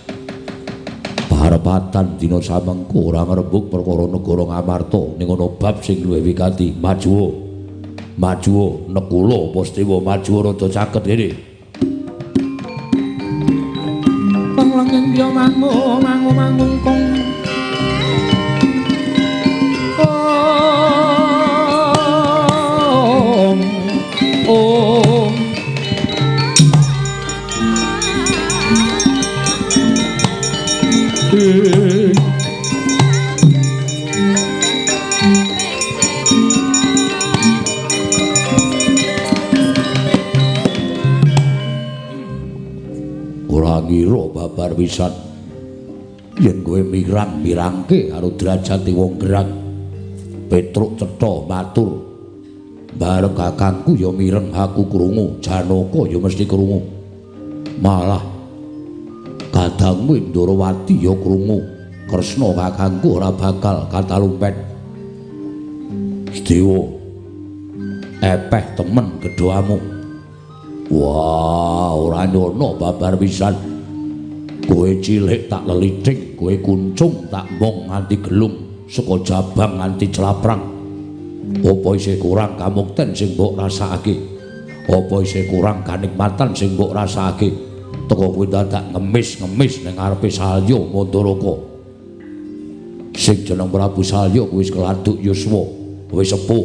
parepatan dina samengko ora ngrebuk perkara negara Ngamarta ning ana bab sing luwih wigati majuwa Nekula apa Sedewa majuwa rada caket kene langeng dia mangu kong ngira babar pisan yen kowe mirang-mirangke karo derajate wong gerak Petruk cetha matur bareng kakangku ya mireng aku krungu Janaka ya mesti krungu malah kadangmu Ndarawati ya krungu Kresna kakangku ora bakal katalumpet Sedewa epeh temen gedhoamu wah ora nyono babar pisan kowe cilik tak leliting, kowe kuncung tak mong nganti gelung, saka jabang nganti celaprang. Apa isih kurang kamukten sing mbok rasakake? Apa isih kurang kanikmatan sing mbok rasakake? Teka kowe dadak ngemis-ngemis ning ngarepe Salya Mandaraka. Sing jeneng Prabu Salya kuwi wis keladuk yuswa, wis sepuh.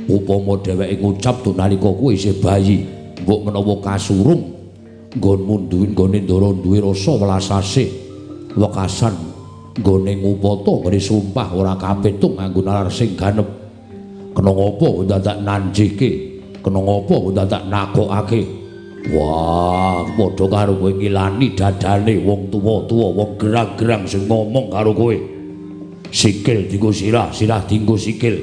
Upama dheweke ngucap to nalika kowe isih bayi, mbok menawa kasurung nggonmu nggone Ndara duwe rasa welas asih wekasan nggone ngupata ngene sumpah ora kapitung nganggo nalar sing ganep kena ngopo dadak nanjike kena ngopo dadak nakokake wah padha karo kowe ngilani dadane wong tuwa-tuwa wong gerang-gerang sing ngomong karo kowe sikil dienggo sirah dienggo sikil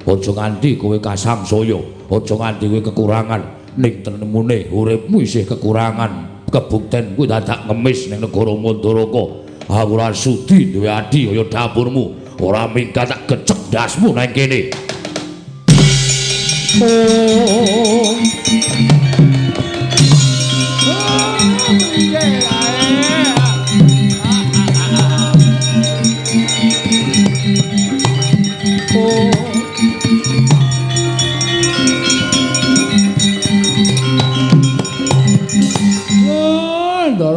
aja nganti kowe kasangsaya aja nganti kowe kekurangan ning tenemune uripmu isih kekurangan kebukten kuwi dadak ngemis ning negara Mandaraka aku ora sudi duwe adi kaya dapurmu ora minggat tak gecek ndasmu nang kene oh. Ndara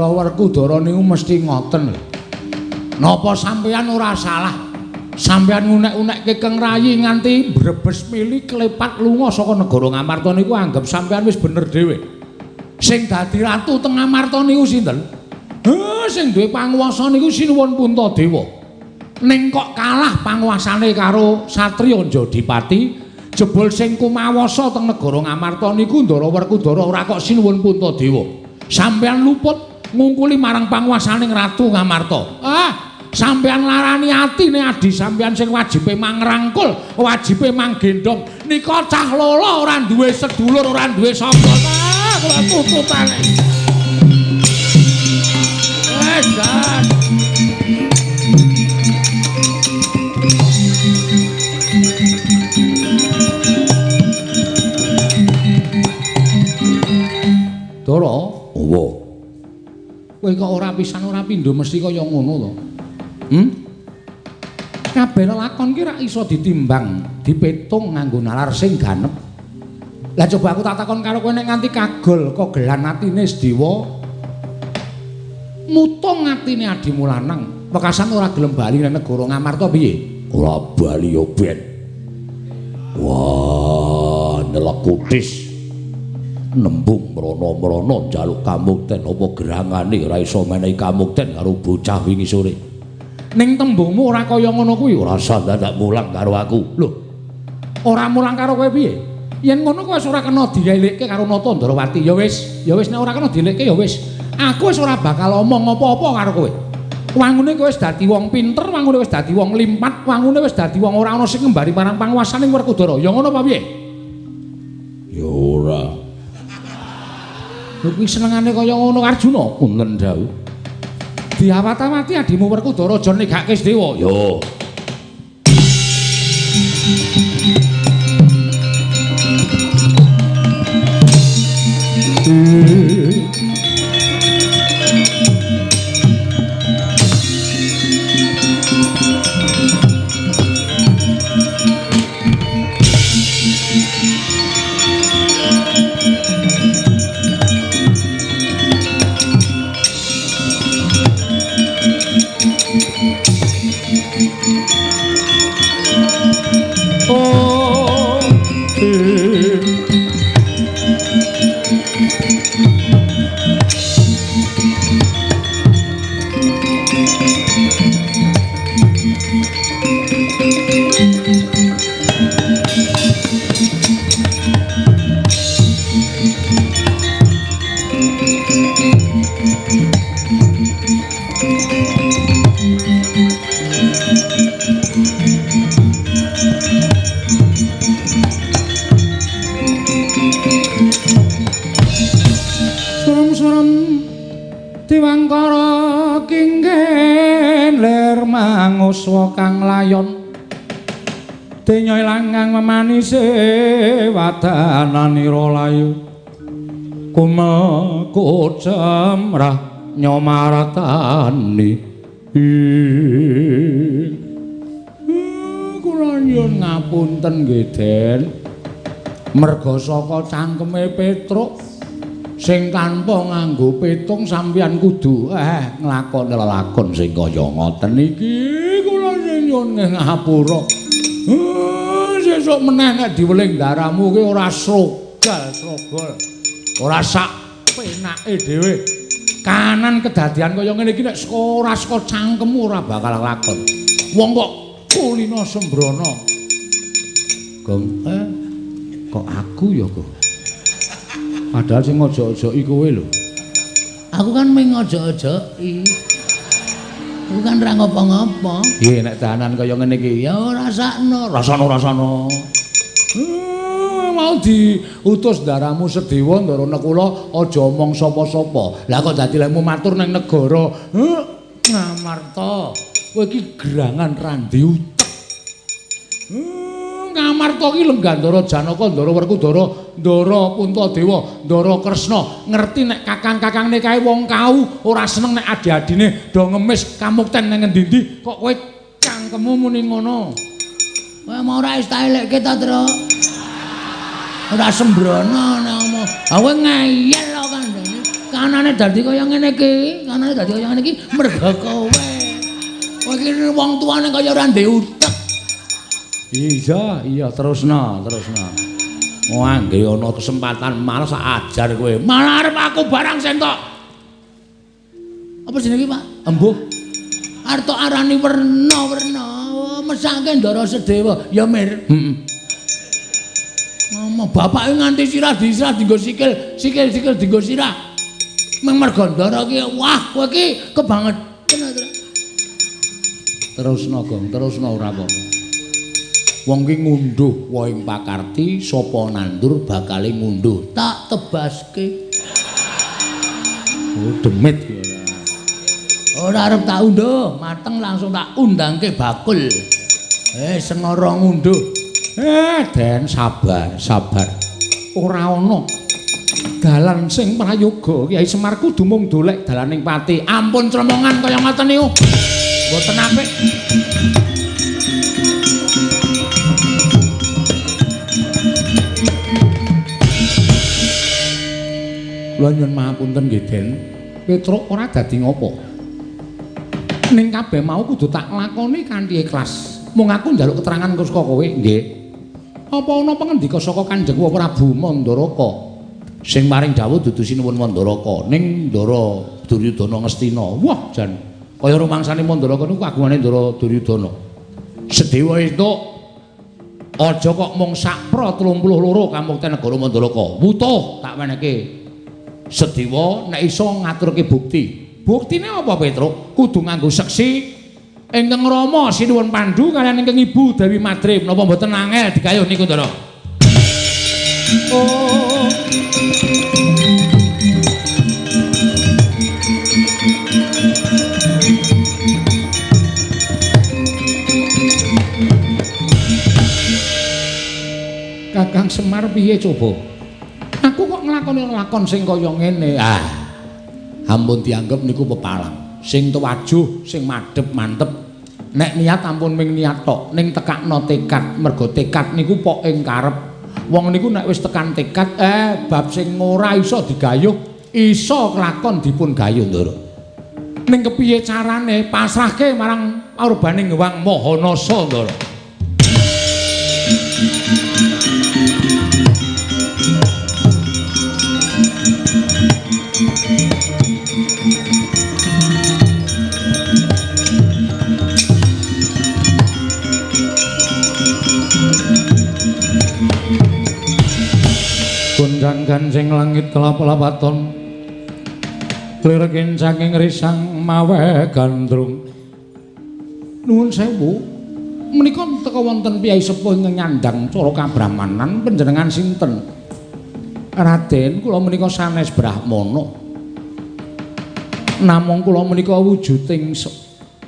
Werkudara niku mesti ngoten. Napa sampeyan ora salah? Sampeyan ngunek-unekke Keng Rayi nganti brebes mili klepat lunga saka negara Ngamarta niku anggap sampeyan wis bener dhewe. Sing dadi ratu teng Ngamarta niku sinten? Sing duwe panguwasa niku Sinuwun Puntadewa. Ning kok kalah panguwasane karo Satriya Jodipati, jebul sing kumawasa teng negara Ngamarta niku Ndara Werkudara ora kok Sinuwun Puntadewa. Sampeyan luput ngungkuli marang panguwasaning Ratu Ngamarta. Sampeyan larani atine adi sampeyan sing wajibe mangrangkul, wajibe manggendong. Nika cah lolo ora duwe sedulur, ora duwe sapa. Kula tututane. Jan. Dara,
apa?
kowe kok ora pisan ora pindho mesti kaya ngono to. Kabeh lelakon ki ra iso ditimbang, dipetung nganggo nalar sing ganep. Lah coba aku tak takon karo kowe nek nganti kagol kogelan atine Sedewa, mutung atine adimu lanang, wekasan ora gelem bali nang negara Ngamarta piye?
Ora bali yo ben. Wah, nelekutis. Nembung mrono-mrono njaluk kamukten apa gerangane ora iso menehi kamukten karo bocah wingi sore.
Ning tembungmu ora kaya ngono kuwi.
Ora sandak mulang karo aku.
Lho. Ora mulang karo kowe piye? Yen ngono kowe wis ora kena dielekke karo Nata Ndrawati. Ya wis nek ora kena dielekke ya wis. Aku wis ora bakal omong apa-apa karo kowe. Wangune kowe wis dadi wong pinter, wangune wis dadi wong limpat, wangune wis dadi wong ora ana sing ngembari marang panguwasaning Werkudara. Ya ngono apa piye?
Ya ora.
Lho kuwi senengane kaya ngono Arjuna.
Punten dawuh.
Diawat-awati adimu Werkudara aja negake Sedewa.
Yo.
Diwangkara kinggen ler manguswa kang layon denya ilangang memanise wadananira layu kumeku cemrah nyomaratani kula nyuwun ngapunten nggih Den merga saka cangkeme Petruk sing tanpa nganggo petung sampeyan kudu nglakoni lelakon sing kaya ngoten iki kula nyuwun ngapura. Sesuk meneh nek diweling daramu ki ora srogal. Ora sak penake dhewe. Kanan kedadian kaya ngene iki nek ora saka cangkemmu ora bakal lakon. Wong kok kulina sembrono. Gong kok aku ya kok. Padahal sing ojo-ojoki kowe lho. Aku kan mung ojo-ojoki. Aku kan ora ngopo-ngopo. Nggih nek dahanan kaya ngene iki ya rasakno. Rasana. Mau diutus daramu Sedewa Ndara Nekula aja omong sapa-sapa. Lah kok dadi lemu matur ning negara Ngamarta. Kowe iki gerangan randi utek. Ngamarta ki lenggah Ndara Janaka, Ndara Werkudara, Ndara Puntadewa, Ndara Kresna ngerti nek kakang-kakangne kae wong kau ora seneng nek adi-adine do ngemis kamukten ning ngendi-endi kok kowe cangkemmu muni ngono. Kowe mau ora wis tak elekke ta, Tru? Ora sembrono nek omong. Ha kowe ngeyel kok kandhane. Kanane dadi kaya ngene iki, kanane dadi kaya ngene iki mergo kowe. Kowe iki wong tuane kaya ora ndek utek. Iya, terusno. Wah, nggih ana kesempatan malah sak ajar kowe. Malah arep aku barang sentok. Apa jenenge, Pak? Embuh. Arep tok arani werna-werna. Mesake Ndara Sedewa. Ya, Mir. Heeh. Mama bapake nganti sirah dienggo sikil dienggo sirah. Meng mergo Ndara ki wah kowe ki kebangetan. Terusno, Gong, terusno ora apa-apa. Wong ki ngunduh wae ing pakarti sapa nandur bakale ngunduh tak tebaske. Oh demit ki ora arep tak unduh mateng langsung tak undangke bakul. Senara ngunduh. Den sabar ora ana dalan sing prayoga Kyai Semar kudu mung dolek dalaning pati. Ampun cremongan kaya ngoten niku mboten apik. Kula nyuwun mahapunten nggih, Den. Petruk ora dadi ngopo. Ning kabeh mau kudu tak lakoni kanthi ikhlas. Mung aku njaluk keterangan saka kowe, nggih. Apa ana pangendika saka Kanjeng Prabu Mandaraka sing maring dawuh dudu sinuwun Mandaraka ning Ndara Duryudana Ngastina. Wah, jan kaya rumangsane Mandaraka niku kagungane Ndara Duryudana. Sedewa entuk aja kok mung sakpra 32 kamukten negara Mandaraka. Wutuh tak wenehke. Sedewa nek iso ngaturke bukti. Buktine apa, Petruk? Kudu nganggo seksi ingkang Rama Sinuwun Pandhu kaliyan ingkang Ibu Dewi Madrim. Napa mboten angel digayuh niku, Ndara? Oh. Kakang Semar piye coba? Aku kok nglakoni lakon sing kaya ngene. Ampun dianggep niku pepalang. Sing tuwajuh, sing madhep mantep. Nek niat ampun ming niat tok, ning tekakno tekad. Mergo tekad niku pok ing karep. Wong niku nek wis tekan tekad, bab sing ora iso digayuh, iso kelakon dipun gayuh, Ndara. Ning kepiye carane pasrahke marang pawurbaning Hyang Mahanasa, Ndara. Gunjang gancing langit kelap-lapaton klirikin saking risang mawe gandrung. Nuwun sewu menika teka wonten piyai sepuh ingkang nyandang cara kabrahmanan panjenengan sinten? Raden, kula menika sanes Brahmana. Namung kula menika wujuding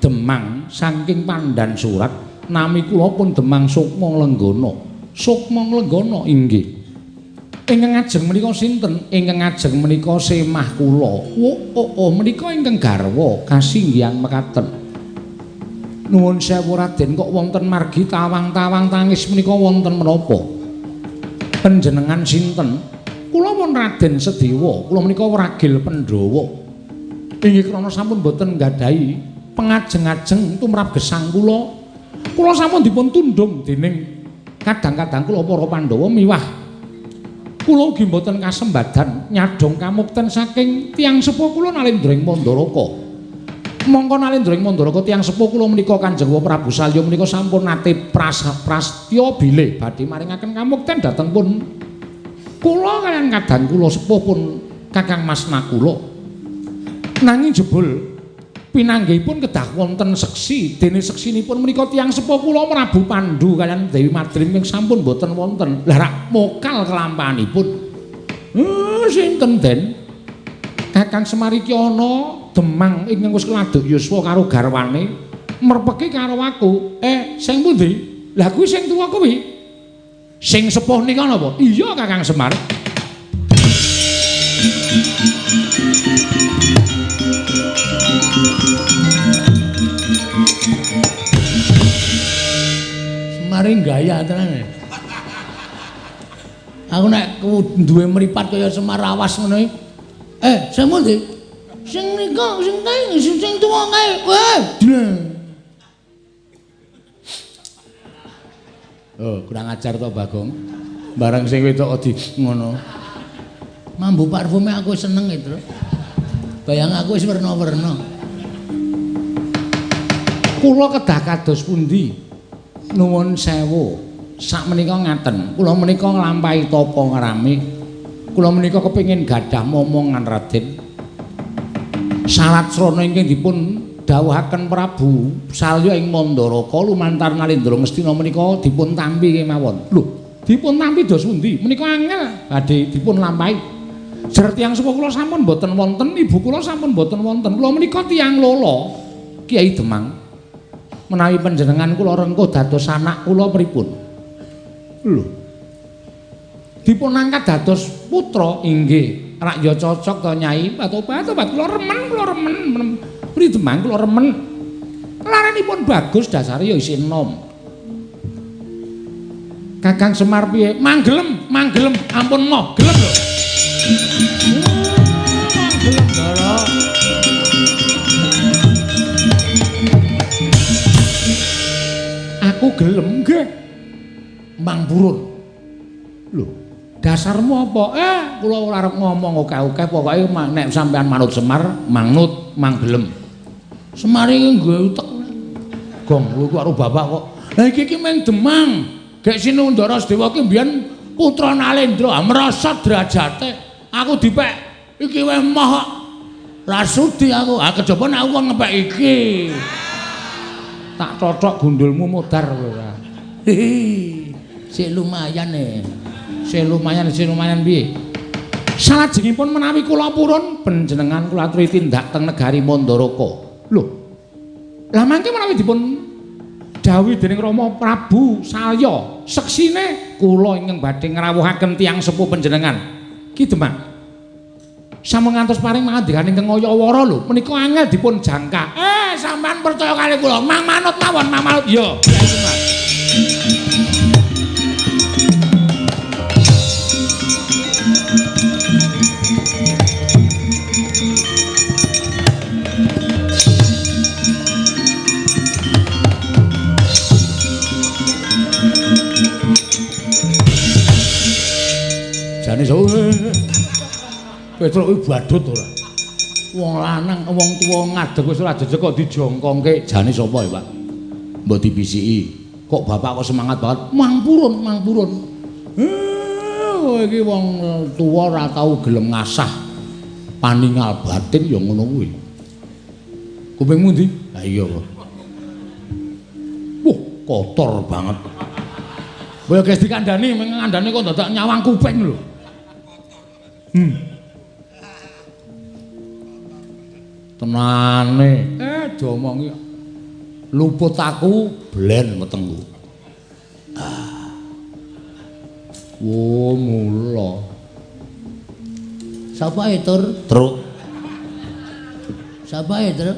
Demang saking Pandan Surat. Nami kula pun Demang Sukma Lenggana. Sukma Lenggana inggih. Ingkang ngajeng menika sinten? Ingkang ngajeng menika semah kula. Oh, menika ingkang garwa kasinggihan mekaten. Nuwun sewu Raden, kok wonten margi tawang-tawang tangis menika wonten menapa? Panjenengan sinten? Kula pun Raden Sedewa, kula menika Wragil Pandhawa. Inggih krana sampun boten nggadahi pengajeng-ajeng tumrap gesang kula. Kula sampun dipun tundhung dening kadang-kadang kula para Pandhawa miwah kula ugi mboten kasembadan nyadong kamukten saking tiyang sepuh kula Nalendra Mandaraka. Mongko Nalendra Mandaraka tiyang sepuh kula menika Kanjeng Prabu Salya menika sampun nate prastya bilih badhe maringaken kamukten dhateng pun kula kaliyan kadang kula sepuh pun Kakang Mas Nakula. Nanging jebul pinanggihipun kedah wonten seksi, dene seksinipun menika tiyang sepuh kula Prabu Pandhu kaliyan Dewi Madrim ing sampun boten wonten. Lah rak mokal kelampahanipun. Sinten Den? Kakang Semar iki ana Demang ingkang wis keladuk yuswa karo garwane, merpeki karo aku. Sing pundi? Lah kuwi sing tuwa kuwi. Sing sepuh nika napa? Iya Kakang Semar. mari gaya tenan. Aku nek duwe mripat kaya Semar Awas ngono iki. Sing pundi? Sing nika, sing tuwa kae. Kurang ajar to Bagong. Barang sing wedok di ngono. Mambu parfume aku seneng itu. Bayang aku wis werna-werna. Kula kedah kados pundi? Nuwun sewu. Sakmenika ngaten. Kula menika nglampahi tapa ngrami. Kula menika kepengin gadah momongan Raden. Salat srana ingkang dipun dawuhaken Prabu Salya ing Mandaraka lumantar Nalendra Ngastina menika dipun tampi kemawon. Lho, dipun tampi dos pundi? Menika angel badhe dipun lampahi. Jer tiyang sepuh kula sampun boten wonten, ibu kula sampun boten wonten. Kula menika tiyang lolo Kiai Demang. Menawi panjenengan kula rengkuh dados anak kula pripun? Lho. Dipun angkat dados putra inggih. Rak ya cocok to Nyai, patobat kula remen. Pri Demang kula remen. Laranipun bagus dasare ya isih enom. Kakang Semar piye? Manggelem, ampun moh, gelem lho. Gelem dara. Aku gelem nggih. Mang Purun. Lho, dasarmu apa? Kula ora arep ngomong akeh-akeh, pokoke nek sampean manut Semar, mangnut, mang gelem. Semar iki nggo utek. Gong, kowe karo bapak kok. Lah iki meng Demang. Gek Sinundara Sedewa ki mbiyen putra Nalendra, merosot derajate. Aku dipek iki wae moh kok. Ra sudi aku. Kejaba nek aku kon ngepek iki. Tak cocok gundulmu modar kowe. Sik lumayan Sik lumayan piye? Salajengipun menawi kula purun panjenengan kula aturi tindak teng negari Mandaraka. Lho. Lah mangke menawi dipun dawuhi dening Rama Prabu Salya, seksine kula ingkang badhe ngrawuhaken tiyang sepuh panjenengan. Ki Demang. Sampun ngantos paring mangandikan ingkang ngayawara lho, menika angel dipun jangka. Sampean percaya kali kula, mang manut mawon, mang manut ya. Jane so Petruk iki badut ora. Wong lanang, wong tuwa ngadeg wis ora jejeg kok dijongkongke. Jane sapa ya, Pak? Mbok dibisiki. Kok bapak kok semangat banget? Mang Purun. Iki wong tuwa ora tau gelem ngasah paningal batin ya ngono kuwi. Kupingmu ndi? Lah iya kok. Kotor banget. Kowe guys dikandani, ngandani kok dadak nyawang kuping lho. Tenane, diomongi luput aku blen wetengku. Mula. Sapa Tur? Truk. Sapa Truk?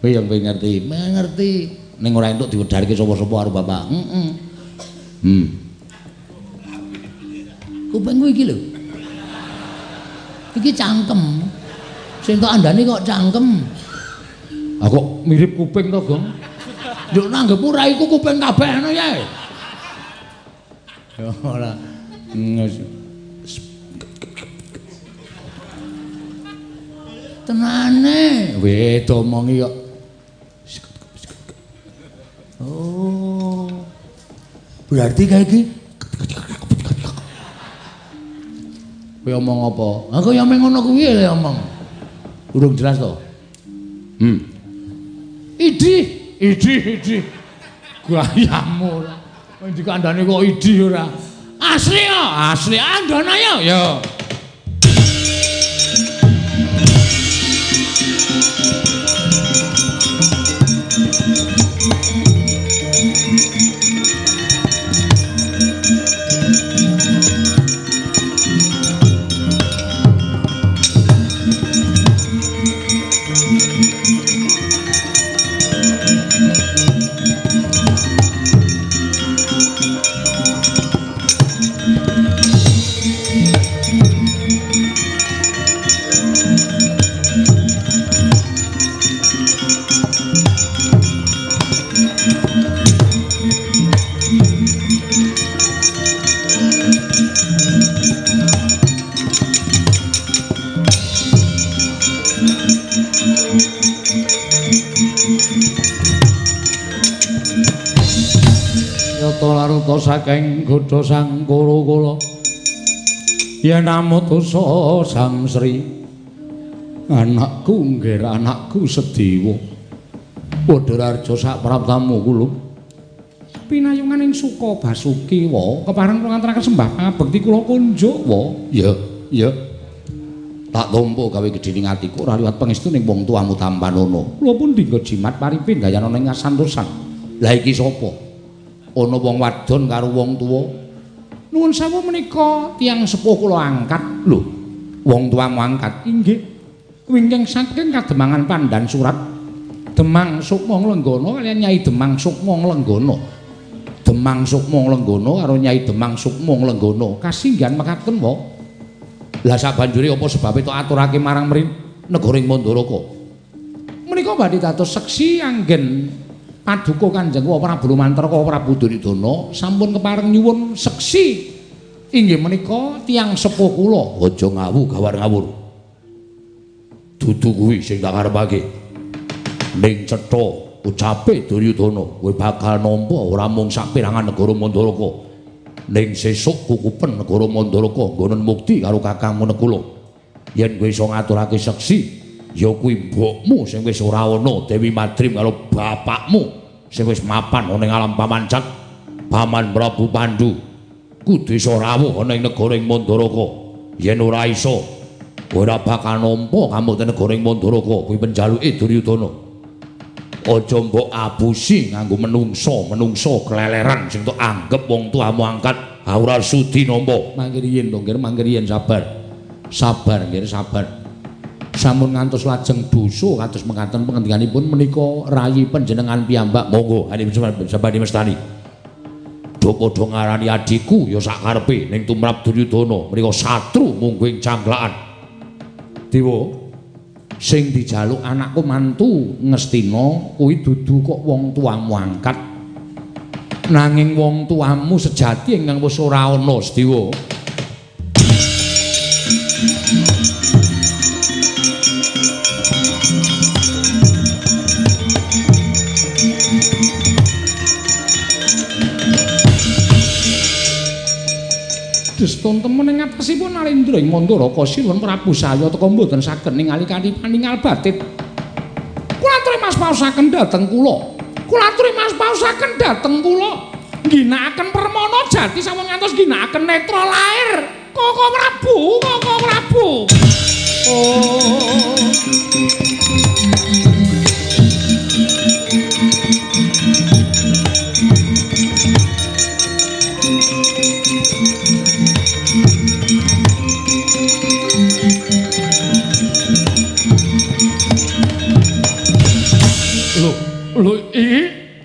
Kowe yang ngerti? Ngerti. Ning ora entuk diwedarke sapa-sapa karo bapak. Kupingku iki lho. Iki cangkem. Sing tok andane kok cangkem. Kok mirip kuping to, Gong? Yo nanggep ora iku kuping kabeh ngono ya. Ya ora. Tenane, wis omongi kok. Berarti kayak iki kowe omong apa? Aku ya meng ngono kuwi lho omong. Urung jelas to? Idi. Gayamu ora. Wong dikandani kok idi ora. Asli andana ya.
Yata laruta saking godha sang kala yen amutusa sang Sri anakku nggih anakku Sedewa Badararja sak praptamu kula pinayungan ing suka Basuki wa kepareng ngantaraken sembah pangabekti kula kunjuk wa ya tak tampa gawe gedhening atiku ora liwat pangestu ning wong tuamu Tampanono kula pun dinggo jimat paripin gayana ning ngasantosan lha iki sapa ana wong wadon karo wong tuwa nuwun sewu menika tiyang sepuh kula angkat lho wong tuamu angkat inggih wingking saking kademangan Pandan Surat Demang Sukma Nglenggana kaliyan Nyai Demang Sukma Nglenggana Demang Sukma Nglenggana karo Nyai Demang Sukma Nglenggana kasinggihan mekaten wa lah sabanjure apa sebabe tok aturake marang negaring Mandaraka menika badhe dados seksi anggen paduka Kanjeng Prabu Mantraka Prabu Duryudana sampun kepareng nyuwun seksi inggih menika tiyang sepuh kula aja ngawu gawar ngawur dudu kuwi sing tak karepake ning cetha ucape Duryudana kowe bakal nampa ora mung saperangan negara Mandaraka ning sesuk kukupen negara Mandaraka nggonen mukti karo kakangmu Negara yen kowe iso ngaturake seksi ya kuwi mbokmu sing wis ora ana Dewi Madrim karo bapakmu sing wis mapan ana ing alam pamancat Paman Prabu Pandhu kudu iso rawuh ana ing negara Mandaraka yen ora iso ora bakal nampa kamu teng negara Mandaraka kuwi penjaluke Duryudana aja mbok abusi nganggo menungso keleleran sing tok anggap wong tuamu angkat ora sudi nampa mangke riyen to nggih mangke riyen sabar nggih sabar sampun ngantos lajeng dosa kados mekaten pengendikanipun menika rayi panjenengan piyambak monggo ane sabadi mestani do padha ngarani adiku ya sak karepe ning tumrap Duryudana menika satru munggo ing cangklakan Dewa sing dijaluk anakku mantu Ngastina kuwi dudu kok wong tuamu angkat nanging wong tuamu sejati ingkang wis ora ana Sedewa Deston temen ing atesipun Narendra ing Mandaraka sinuwun Prabu Saya teka mboten saged ningali kanthi paningal batit. Kula aturi mas paosaken dhateng kula. Kula aturi mas paosaken dhateng kula. Ngginakaken permana jati sampun ngantos ngginakaken netra lair. Koko Prabu. Oh.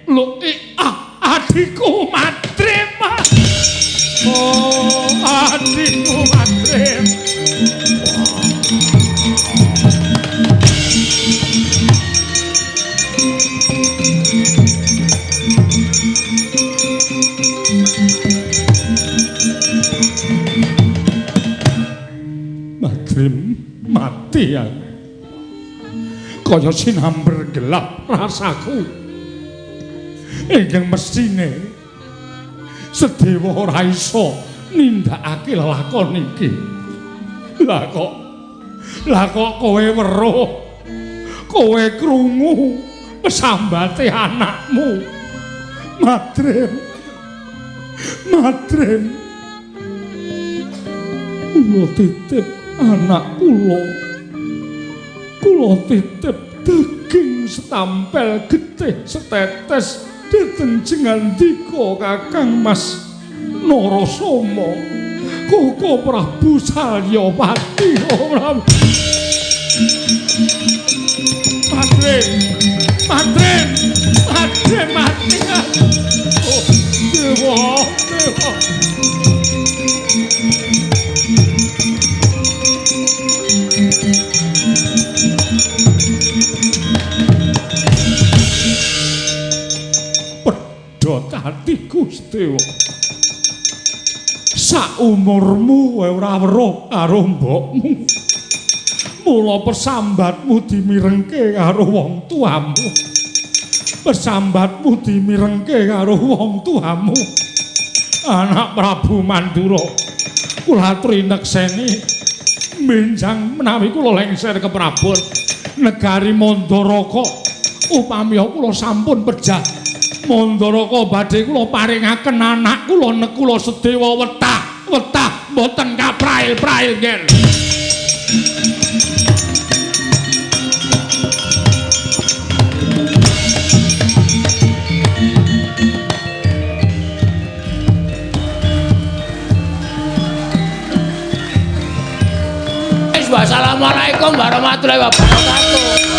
Lho adikku Madrim. Oh, adikku Madrim. Madrim mati ya. Kaya sinamber gelap rasaku. Ingkang mestine Sedewa ora iso nindakake lelakon iki. Lah kok kowe weruh, kowe krungu pesambate anakmu. Madrim. Kula titip anak kula. Kula titip daging setampel getih setetes dhateng jengandika Kakang Mas Narasoma Koko Prabu Salyapati. Madrim mati. Oh, Dewa. Pedhot atiku Sedewa. Saumurmu kowe ora weruh karo mbokmu. Mula pesambatmu dimirengke karo wong tuamu.
pesambatmu dimirengke karo wong tuamu anak Prabu Mandura kula trinekseni benjang menawi kula lengser ke Prabon negari Mandaraka upami kula sampun pejah Mandaraka badhe kula paringaken anak kula nekula Sedewa wetah mboten kaprail-prail nggih.
Wassalamualaikum warahmatullahi wabarakatuh.